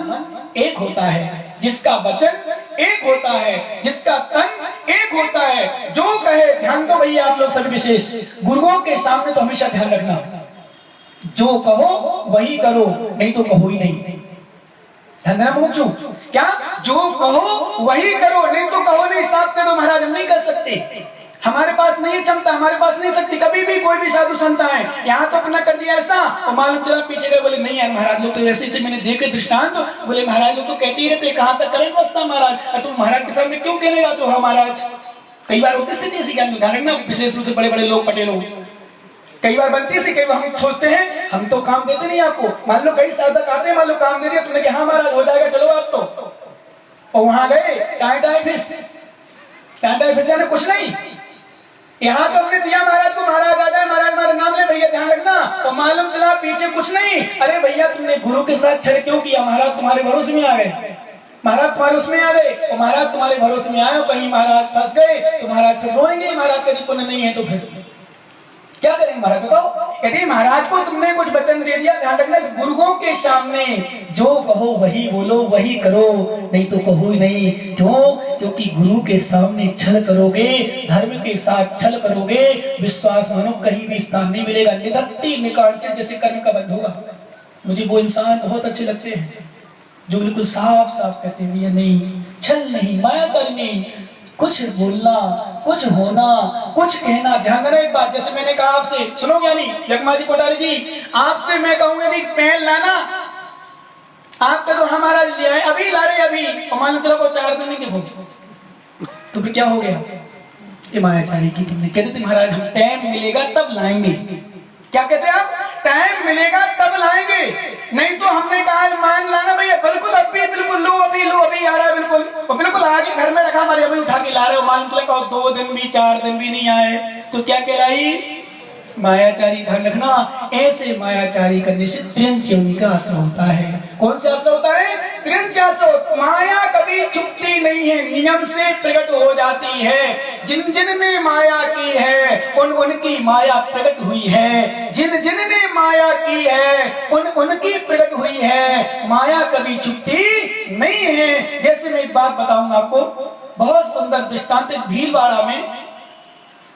एक होता है, जिसका वचन एक होता है, जिसका तन एक होता है, जो कहे, ध्यान दो भैया आप लोग सभी, विशेष गुरुओं के सामने तो हमेशा ध्यान रखना, जो कहो वही करो, नहीं तो कहो ही नहीं। ध्यान देना मुझे, क्या जो कहो वही करो, नहीं तो कहो नहीं। साथ से तो महाराज हम नहीं कर सकते, हमारे पास नहीं क्षमता, हमारे पास नहीं सकती। कभी भी कोई भी साधु संत आए, यहाँ तो अपना कर दिया ऐसा, और मालूम चला पीछे गए, बोले नहीं यार महाराज लोग तो ऐसे ऐसे मैंने देखे दृष्टांत, तो बोले महाराज लोग तो कहते ही रहते, कहाँ तक करें व्यवस्था महाराज, तुम महाराज के सामने क्यों कहने जाते हो महाराज। कई बार होती स्थिति ऐसी, ज्ञान ध्यान रखना, विशेष रूप से बड़े बड़े लोग, पटेलों, कई बार बनती है। कई बार हम सोचते हैं हम तो काम देते नहीं आपको, मान लो कई साधक आते हैं, मान लो काम दे दिया तुमने, कहा महाराज हो जाएगा चलो आप तो, और वहां गए टाइम फिस, टाइम फिस यानी कुछ नहीं। यहाँ तो हमने दिया महाराज को, महाराज आ जाए, महाराज हमारा नाम ले, भैया ध्यान रखना, और मालूम चला पीछे कुछ नहीं। अरे भैया तुमने गुरु के साथ छल क्यों किया? महाराज तुम्हारे भरोसे में आ गए, महाराज तुम्हारे उसमें आ गए, और महाराज तुम्हारे भरोसे में आए, कहीं महाराज फंस गए तो महाराज फिर रोएंगे, महाराज का पुण्य नहीं है तो फिर क्या करेंगे महाराज बताओ। यदि महाराज को तुमने कुछ वचन दे दिया, ध्यान रखना, इस गुरुओं के सामने जो कहो वही बोलो, वही करो, नहीं तो कहो ही नहीं। क्यों? क्योंकि गुरु के सामने छल करोगे, धर्म के साथ छल करोगे, विश्वास मानो कहीं भी स्थान नहीं मिलेगा। निधत्ती निकांचन जैसे कर्म का बंध होगा। मुझे वो इंसान बहुत अच्छे लगते हैं जो बिल्कुल साफ साफ कहते हैं भैया नहीं, छल नहीं, मायाचारी नहीं, कुछ बोलना, कुछ होना, कुछ कहना। ध्यान देना एक बात, जैसे मैंने कहा आपसे, सुनो ज्ञानी जगमाजी कोठारी जी, आपसे मैं कहूँ यदि पेन लाना, आप तो हमारा लिया है, अभी ला रहे अभी, और मान लो चलो वो 4 दिन नहीं देखो, तो फिर क्या हो गया? ये मायाचारी की तुमने कहते थे महाराज हम टाइम मिलेगा तब लाएंगे। क्या कहते हैं आप? टाइम मिलेगा तब लाएंगे, नहीं तो हमने कहा मान लाना भैया, बिल्कुल अभी, बिल्कुल लो अभी आ रहा है, बिल्कुल, और बिल्कुल आगे घर में रखा, हमारे अभी उठा के ला रहे हो, मान लो 2 दिन भी 4 दिन भी नहीं आए तो क्या कहलाई? मायाचारी। ध्यान रखना, ऐसे मायाचारी करने से त्रिंच योनि का असर होता है। कौन सा असर होता है? त्रिंच असर। माया कभी छुपती नहीं है, नियम से प्रकट हो जाती है। जिन जिन ने माया की है उनकी माया प्रकट हुई है, जिन जिन ने माया की है उनकी प्रकट हुई है। माया कभी छुपती नहीं है। जैसे मैं एक बात बताऊंगा आपको, बहुत सुंदर दृष्टांत। भीलवाड़ा में,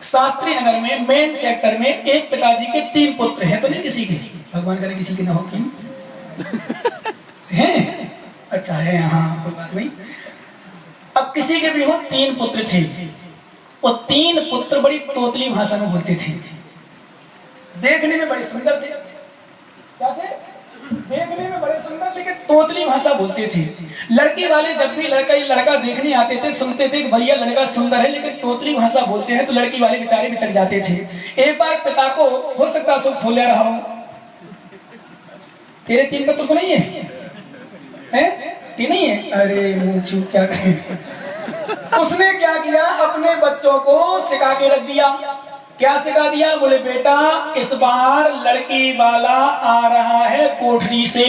शास्त्री नगर में, मेन सेक्टर में एक पिताजी के 3 पुत्र हैं, तो नहीं किसी के, भगवान करे किसी के ना हो, हैं? अच्छा है, हाँ कोई बात नहीं। अब किसी के भी हो 3 पुत्र थे, और 3 पुत्र बड़ी तोतली भाषा में बोलते थे, देखने में बड़े सुंदर थे। क्या थे? देखने में बड़े सुंदर, लेकिन तोतली भाषा बोलते थे। लड़की वाले जब भी लड़का देखने आते थे, सुनते थे कि भैया लड़का सुंदर है लेकिन तोतली भाषा बोलते हैं, तो लड़की वाले बेचारे बिचक जाते थे। एक बार पिता को हो सकता सुख खोले रहा हूं, तेरे 3 पुत्र तो नहीं है, हैं? 3 नहीं है? अरे मुझे क्या करें। उसने क्या किया, अपने बच्चों को सिखा के रख दिया। क्या सिखा दिया? बोले बेटा इस बार लड़की वाला आ रहा है कोठरी से,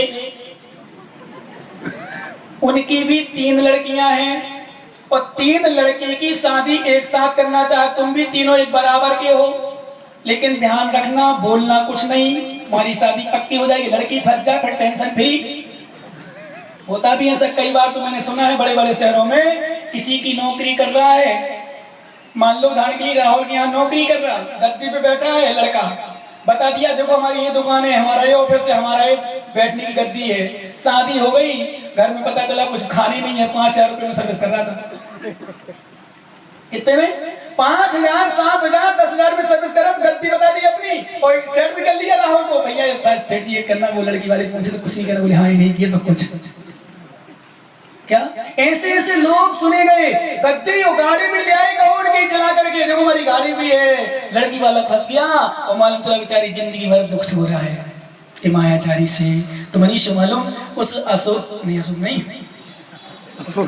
उनकी भी 3 लड़कियां हैं, और 3 लड़के की शादी एक साथ करना चाहे, तुम भी तीनों एक बराबर के हो, लेकिन ध्यान रखना बोलना कुछ नहीं, तुम्हारी शादी पक्की हो जाएगी, लड़की फंस जाए फिर टेंशन फ्री। होता भी ऐसा कई बार तो मैंने सुना है, बड़े बड़े शहरों में किसी की नौकरी कर रहा है, मान लो उदाहरण के लिए राहुल के यहाँ नौकरी कर रहा, गद्दी पे बैठा है लड़का, बता दिया देखो हमारी ये दुकान है, हमारा ये ऑफिस है, हमारा ये बैठने की गद्दी है। शादी हो गई, घर में पता चला कुछ खानी नहीं है, 5,000 रुपए में सर्विस कर रहा था। कितने में? 5,000, 7,000, 10,000 में सर्विस कर रहा, गद्दी बता दी अपनी, और सेट भी कर लिया राहुल को, भैया सेठ जी ये करना, वो लड़की वाले पूछे तो कुछ नहीं करना, बोले हाँ ही नहीं किया सब कुछ। क्या ऐसे ऐसे लोग सुने गए, गद्दी और गाड़ी में ले आए कौन की चला करके, देखो हमारी गाड़ी भी है, लड़की वाला फंस गया और मालूम चला बेचारी जिंदगी भर दुख से हो रहा है ये मायाचारी से। तो मनीष मालूम उस अशोक नहीं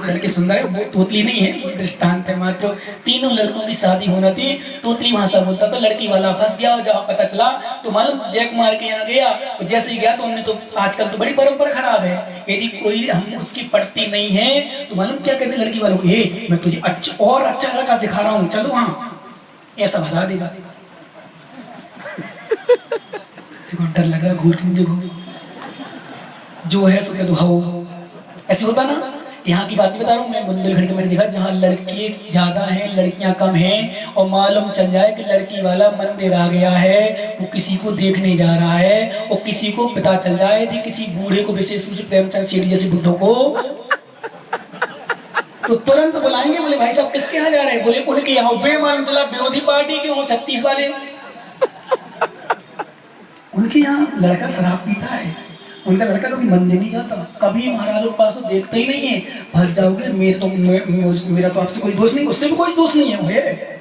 लड़के सुंदर है, वो तोतली नहीं है, वो दृष्टांत है मात्र। तीनों लड़कों की शादी होना थी, तोतली भाषा बोलता तो लड़की वाला फंस गया, और जहाँ पता चला तो मालूम जैक मार के यहाँ गया, जैसे ही गया तो हमने तो आजकल तो बड़ी परंपरा खराब है, यदि कोई हम उसकी पड़ती नहीं है तो मालूम क्या कहते लड़की वालों को, ए मैं तुझे अच्छा लड़का दिखा रहा हूँ, चलो वहाँ, ऐसा भसा देगा। देखो डर लग रहा है, घूर देखो जो है सो कह दो हो, ऐसे होता ना। यहाँ की बात नहीं बता रहा हूँ मैं, बुंदेलखंड में मैंने देखा जहाँ लड़के ज्यादा हैं लड़कियां कम हैं, और मालूम चल जाए कि लड़की वाला मंदिर आ गया है, वो किसी को देखने जा रहा है, और किसी को पता चल जाए कि किसी बूढ़े को, विशेष रूप से प्रेमचंद सेठी जैसे बुढ़ों को, तो तुरंत बुलाएंगे, बोले भाई साहब किसके यहाँ जा रहे हैं, बोले उनके यहाँ। बे मालूम चला विरोधी पार्टी के हो 36 वाले, उनके यहाँ लड़का शराब पीता है, उनका लड़का कभी मंदिर नहीं जाता, कभी महाराजों के पास तो देखते ही नहीं है, फंस जाओगे। मेरा तो आपसे कोई दोष नहीं, उससे भी कोई दोष नहीं है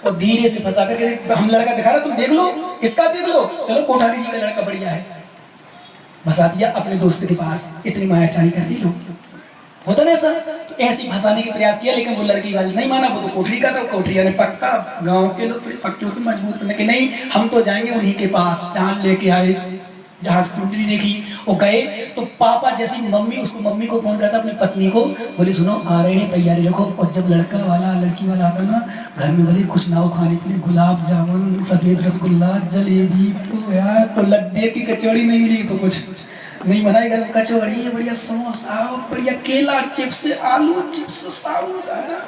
और धीरे से फंसा करके हम लड़का दिखा रहे तुम देख लो, किसका देख लो, चलो कोठारी जी का लड़का बढ़िया है, फंसा दिया अपने दोस्त के पास। इतनी मायाचारी करती लोग, होता ना ऐसा। तो ऐसी फंसाने की प्रयास किया, लेकिन वो लड़की वाली नहीं माना, वो तो कोठरी का था, कोठरिया ने पक्का, गाँव के लोग थोड़ी पक्के होते मजबूत करने के, नहीं हम तो जाएंगे उन्हीं के पास जहाँ लेके आए, जहाँ कुंडली देखी वो गए। तो पापा जैसी मम्मी, उसको मम्मी को फोन करता अपनी पत्नी को, बोले सुनो आ रहे हैं तैयारी रखो। और जब लड़का वाला लड़की वाला आता ना घर में, बोले कुछ ना हो खाने के लिए, गुलाब जामुन, सफेद रसगुल्ला, जलेबी, पोहा, तो लड्डे की कचौड़ी नहीं मिली तो कुछ नहीं बनाई घर में, कचौड़ी है बढ़िया, समोसा बढ़िया, केला चिप्स, आलू चिप्स, साबुदाना,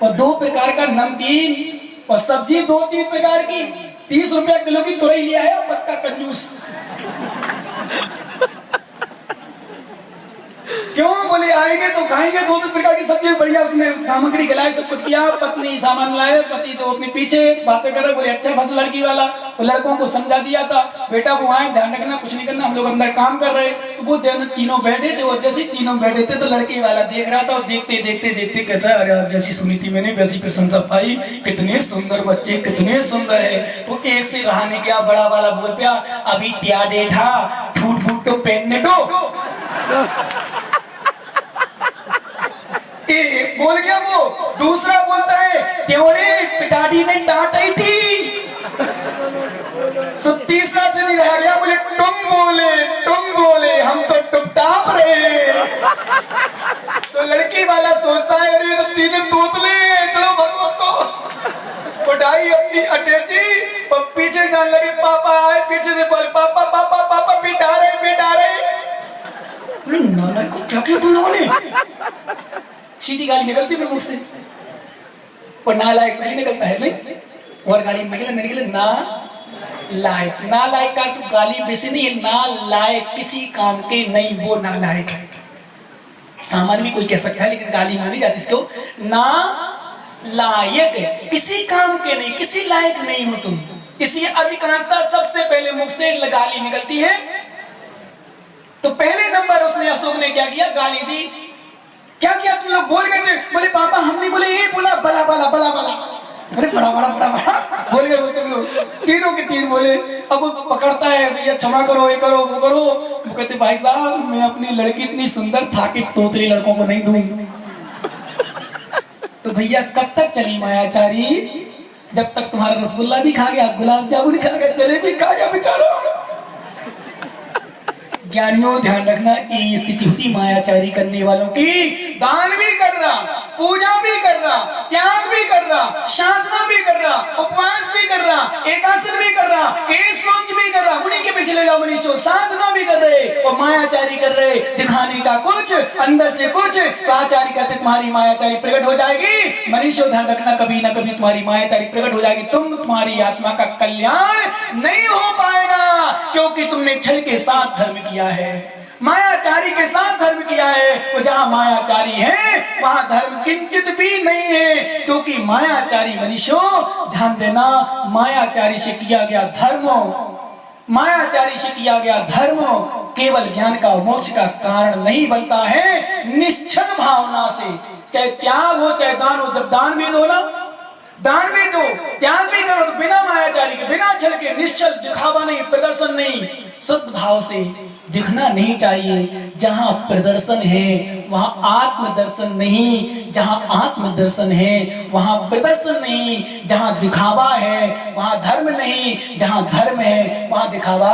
और 2 प्रकार का नमकीन, और सब्जी 2-3 प्रकार की, 30 रुपया किलो की तुरई लिया है, पक्का कंजूस। क्यों? बोले आएंगे तो खाएंगे, 2 प्रकार की सब्जी बढ़िया, उसमें सामग्री खिलाई, सब कुछ किया, पत्नी सामान लाए, पति तो अपने पीछे बातें कर रहे, बोले अच्छा फंस लड़की वाला। वो लड़कों को समझा दिया था, बेटा वो आए ध्यान रखना, कुछ नहीं करना, हम लोग अंदर काम कर रहे। तो वो तीनों बैठे थे, और जैसे तीनों बैठे थे तो लड़की वाला देख रहा था, और देखते देखते देखते कहता है अरे जैसी सुनी थी मैंने वैसी प्रशंसा पाई, कितने सुंदर बच्चे, कितने सुंदर है। तो एक से रहा नहीं गया, बड़ा वाला बोल पिया अभी ट्या डेठा ठूट फूट तो पहनने दो। बोल गया वो, दूसरा बोलता है त्योरे पिटाड़ी में डांट आई थी। तो तीसरा से नहीं रह गया, बोले तुम बोले हम तो टुपटाप रहे। तो लड़की वाला सोचता है अरे तो 3 तोतले, चलो भगवत को उठाई अपनी अटैची, और पीछे जाने लगे, पापा आए पीछे से, बोले पापा पापा पापा पिटा रहे। नालायक को क्या किया तुम लोगों ने? सीधी गाली निकलती है मुझ से, और नालायक नहीं निकलता है, नहीं और गाली निकले ना लायक। नालायक का तो गाली वैसे नहीं है, नालायक किसी काम के नहीं, वो नालायक है। सामान्य भी कोई कह सकता है, लेकिन गाली मानी जाती इसको, ना लायक है, किसी काम के नहीं, किसी लायक नहीं हो तुम। इसलिए अधिकांशता सबसे पहले मुख से गाली निकलती है। तो पहले नंबर उसने, अशोक ने क्या किया, गाली दी। क्या किया तुम लोग? बोल गए थे, बोले पापा हम नहीं बोले, ये बोला बला बला बला बला, अरे बड़ा बड़ा बड़ा बड़ा बोल गए तुम लोग, तीनों के तीन बोले। अब वो पकड़ता है, भैया क्षमा करो, ये करो वो करो। वो कहते भाई साहब मैं अपनी लड़की इतनी सुंदर था कि तोतली लड़कों को नहीं दूं। तो भैया कब तक चली मायाचारी? जब तक तुम्हारा रसगुल्ला भी खा गया, गुलाब जामुन खा गया, जलेबी खा गया बेचारा। ज्ञानियों ध्यान रखना, ये स्थिति होती मायाचारी करने वालों की। दान भी कर रहा, पूजा भी कर रहा, त्याग भी कर रहा, साधना भी कर रहा, उपवास भी कर रहा, एकासन भी कर रहा, केश लॉन्च भी कर रहा, उन्हीं के पीछे ले जाओ मनुष्य, साधना भी कर रहे और मायाचारी कर रहे, दिखाने का कुछ अंदर से कुछ। तो आचार्य कहते तुम्हारी मायाचारी प्रकट हो जाएगी। मनुष्य ध्यान रखना, कभी ना कभी तुम्हारी मायाचारी प्रकट हो जाएगी, तुम्हारी आत्मा का कल्याण नहीं हो पाएगा, क्योंकि तुमने छल के साथ धर्म किया है, मायाचारी के साथ धर्म किया है। वो जहां मायाचारी है वहां धर्म किंचित भी नहीं है, क्योंकि मायाचारी मनुष्यों ध्यान देना, मायाचारी से किया गया धर्म, मायाचारी से किया गया धर्म केवल ज्ञान का मोक्ष का कारण नहीं बनता है। निश्चल भावना से, चाहे त्याग हो चाहे दान हो, जब दान भी दो ना, दान भी दो, त्याग भी करो, तो बिना मायाचारी के, बिना छल के, निश्चल, दिखावा नहीं, प्रदर्शन नहीं, शुद्ध भाव से दिखना नहीं चाहिए। जहां प्रदर्शन है वहां आत्मदर्शन नहीं, जहां आत्मदर्शन है वहां प्रदर्शन नहीं, जहां दिखावा है वहां धर्म नहीं, जहां धर्म है वहां दिखावा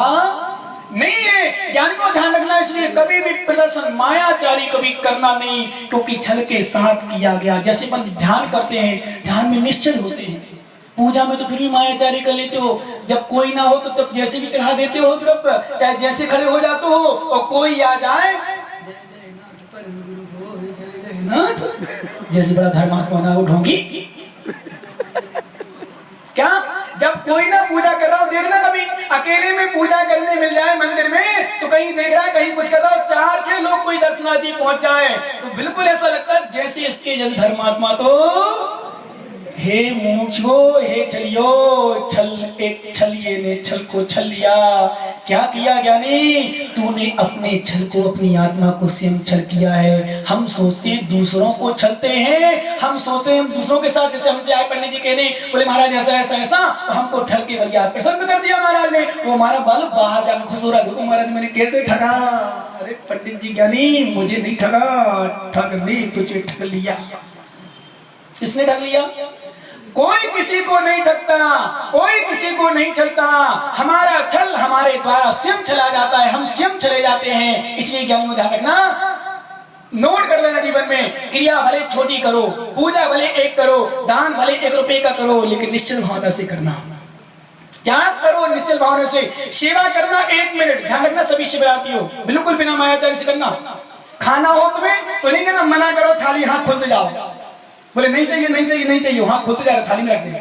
नहीं है। ज्ञान को ध्यान रखना, इसलिए कभी भी प्रदर्शन मायाचारी कभी करना नहीं, क्योंकि छल के साथ किया गया। जैसे बस ध्यान करते हैं, ध्यान में निश्चल होते हैं, पूजा में तो फिर भी मायाचारी कर लेते हो, जब कोई ना हो तो तब जैसे भी चढ़ा देते हो द्रव्य, चाहे जैसे खड़े हो जाते हो, और कोई आ जाए जय जय नाथ परम गुरु हो, जय जय नाथ, जैसे बड़ा धर्मात्मा ना हो ढोंगी क्या। जब कोई ना पूजा कर रहा हो, देखना कभी अकेले में पूजा करने मिल जाए मंदिर में, तो कहीं देख रहा है कहीं कुछ कर रहा हो, 4-6 लोग कोई दर्शनार्थी पहुंच जाए, तो बिल्कुल ऐसा लगता है जैसे इसके जैसे धर्मात्मा तो हे मुमुक्षो, हे छलियो, छल एक छलिए ने छल को छल लिया। क्या किया ज्ञानी, तूने अपने छल को, अपनी आत्मा को स्वयं छल किया है। हम सोचते हैं दूसरों को छलते हैं, हम सोचते हैं दूसरों के साथ, जैसे हमसे आए पंडित जी कहने, बोले महाराज ऐसा ऐसा ऐसा, हमको ठग के बलिया प्रसन्न कर दिया महाराज ने, वो हमारा बाल बाहर जाकर खुश हो रहा, देखो महाराज मैंने कैसे ठगा। अरे पंडित जी ज्ञानी, मुझे नहीं ठगा, ठग ली तुझे, ठग लिया। किसने ठग लिया? कोई किसी को नहीं ठगता, कोई किसी को नहीं चलता, हमारा छल हमारे द्वारा स्वयं चला जाता है, हम स्वयं चले जाते हैं। इसलिए ज्ञान को ध्यान रखना, नोट कर लेना जीवन में, क्रिया भले छोटी करो, पूजा भले 1 करो, दान भले 1 रुपए का करो, लेकिन निश्चल भावना से करना, त्याग करो निश्चल भावना से, सेवा करना 1 मिनट, ध्यान रखना सभी शिवरात्रि हो, बिल्कुल बिना मायाचारी से करना। खाना हो तुम्हें तो नहीं कहना मना करो, थाली हाथ खोलते जाओ, बोले नहीं चाहिए नहीं चाहिए नहीं चाहिए, हाथ खोलते जा रहे, थाली में रख दे।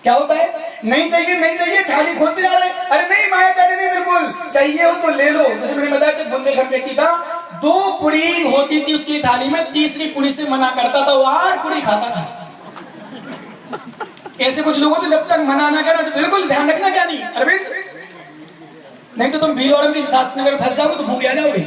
क्या होता है, नहीं चाहिए नहीं चाहिए, थाली खोलते जा रहे, अरे नहीं मायाचारी नहीं, बिल्कुल चाहिए हो तो ले लो। जैसे मैंने बताया कि बुंदेलखंड व्यक्ति था, 2 पुड़ी होती थी उसकी थाली में, तीसरी पुड़ी से मना करता था, वो 8 पुड़ी खाता था। ऐसे कुछ लोगों से जब तक मना ना करो, तो बिल्कुल ध्यान रखना क्या नहीं अरविंद, नहीं तो तुम भीलवाड़ा की शास्त्री नगर फंस जाओगे तो भूखे आ जाओगे,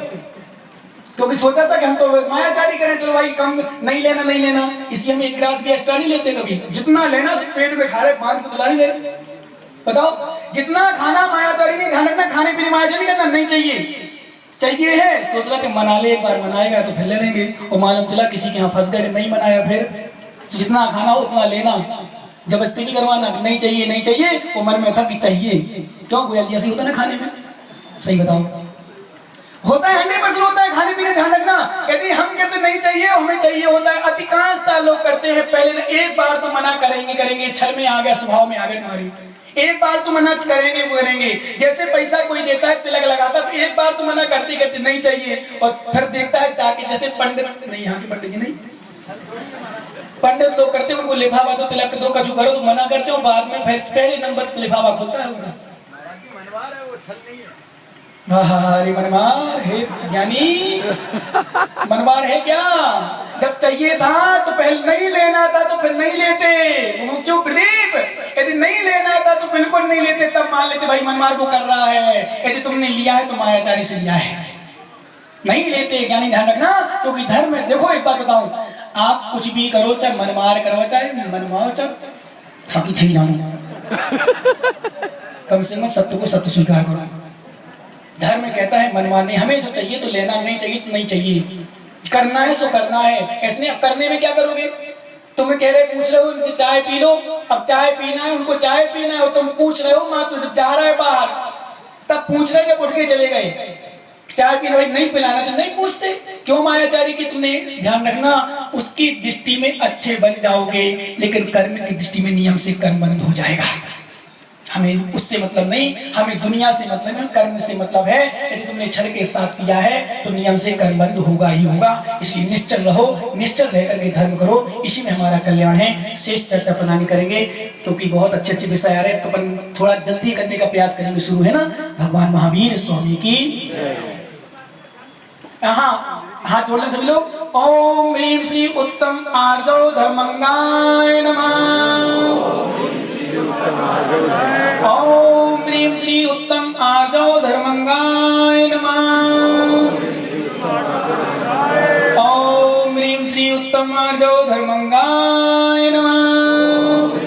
क्योंकि सोचा था कि हम तो मायाचारी करें, चलो भाई कम नहीं लेना नहीं लेना, इसलिए हम 1 गिलास भी एक्स्ट्रा नहीं लेते कभी, जितना लेना सिर्फ पेट में खा रहे, 5 को दुला नहीं ले। बताओ जितना खाना मायाचारी नहीं, ध्यान रखना खाने पीने मायाचारी करना नहीं चाहिए, चाहिए है सोच रहा कि मना ले, एक बार मनाएगा तो फिर ले लेंगे, और मालूम चला किसी के यहाँ फंस गए, नहीं मनाया, फिर जितना खाना हो उतना लेना, जबरदस्ती नहीं करवाना, नहीं चाहिए नहीं चाहिए, वो मन में था कि चाहिए, क्यों गोयल जैसे होता है ना खाने में, सही बताओ होता है, 100% होता है खाने पीने, ध्यान रखना। यदि हम कहते नहीं चाहिए हमें चाहिए होता है, अधिकांशतः लोग करते हैं, पहले ना 1 बार तो मना करेंगे, छल में आ गया, स्वभाव में आ गया तुम्हारी, 1 बार तो मना करेंगे वो करेंगे। जैसे पैसा कोई देता है, तिलक लगाता है, तो 1 बार तो मना करते करते नहीं चाहिए, और फिर देखता है जाके, जैसे पंडित नहीं, यहाँ के पंडित जी नहीं, पंडित लोग करते हैं, उनको लिफाफा दो, तिलक दो, कछु करो, तो मना करते हो, बाद में फिर पहले नंबर लिफाफा खुलता है उनका। अरे मनमार है ज्ञानी, मनमार है क्या, जब चाहिए था तो पहले नहीं लेना था, तो फिर नहीं लेते, मुमुक्षु प्रदीप, यदि नहीं लेना था तो बिल्कुल नहीं लेते, तब मान लेते भाई मनमार वो कर रहा है, यदि तुमने लिया है तो मायाचारी से लिया है, नहीं लेते ज्ञानी, ध्यान रखना। क्योंकि धर्म में देखो, एक बात बताऊं, आप कुछ भी करो, चाहे मनमार करो चाहे मनमाओ, चाहे थाकी थी जानो, कम से कम सत्य को सत्य स्वीकार करो। धर्म कहता है मनमानी, हमें जो चाहिए तो लेना, नहीं चाहिए तो नहीं चाहिए, करना है सो करना है। ऐसे अब करने में क्या करोगे, तुम कह रहे पूछ रहे हो इनसे चाय पी लो, अब चाय पीना है, उनको चाय पीना है, और तुम पूछ रहे हो माँ, तो जब जा रहा है बाहर तब पूछ रहे जब उठ के चले गए चाय पीने भाई नहीं पिलाना तो नहीं पूछते क्यों मायाचारी की तुमने ध्यान रखना उसकी दृष्टि में अच्छे बन जाओगे लेकिन कर्म की दृष्टि में नियम से कर्म बंद हो जाएगा। हमें उससे मतलब नहीं, हमें दुनिया से मतलब नहीं, कर्म से मतलब है। यदि तुमने छल के साथ किया है तो नियम से कर्म बंद होगा ही होगा। इसलिए निश्चल रहो, निश्चल रह करके धर्म करो, इसी में हमारा कल्याण है। शेष चर्चा प्रदान करेंगे क्योंकि बहुत अच्छे अच्छे विषय आ रहे हैं तो अपन थोड़ा जल्दी करने का प्रयास करेंगे। शुरू है ना। भगवान महावीर स्वामी की हाथ जोड़ लें सभी लोग। ओम ह्रीं श्री उत्तम आर्जो धर्मंगाय नमः। ओम ह्रीं श्री उत्तम आर्जो धर्मंगाय नमः। ओम ह्रीं श्री उत्तम आर्जो धर्मंगाय नमः।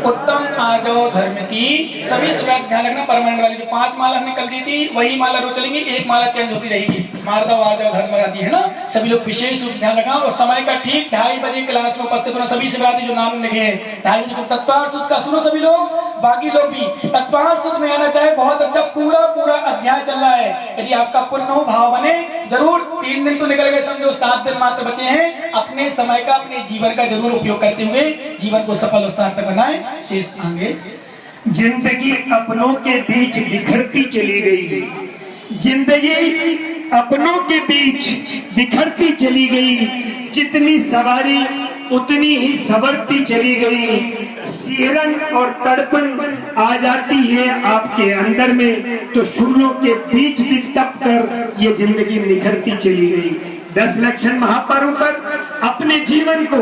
उत्तम आर्जो धर्म की सभी सुराग ध्यान रखना। परमानेंट वाली जो 5 माला हमने कल दी थी वही माला रोज चलेंगी, एक माला चेंज होती रहेगी। मार्दव आर्जव धर्म आती है ना। सभी लोग विशेष रूप से ध्यान रखना। और समय का ठीक 2:30 बजे क्लास में उपस्थित होना। सभी शिवरात्रि जो नाम लिखे हैं 2:30 बजे को तत्पार सूत्र का सुनो सभी लोग, बाकी लोग भी तत्पार सूत्र में आना चाहे। बहुत अच्छा पूरा अध्याय चल रहा है। यदि आपका पुण्य हो भाव बने जरूर 3 दिन तो निकल गए, समझो 7 दिन मात्र बचे हैं। अपने समय का अपने जीवन का जरूर उपयोग करते हुए जीवन को सफल और सार्थक बनाए। शेष आगे। जिंदगी अपनों के बीच बिखरती चली गई, जिंदगी अपनों के बीच बिखरती चली गई। जितनी सवारी उतनी ही संवरती चली गई। सिहरन और तड़पन आ जाती है आपके अंदर में तो शूलों के बीच भी तप कर ये जिंदगी निखरती चली गई। 10 लक्षण महापर्व पर अपने जीवन को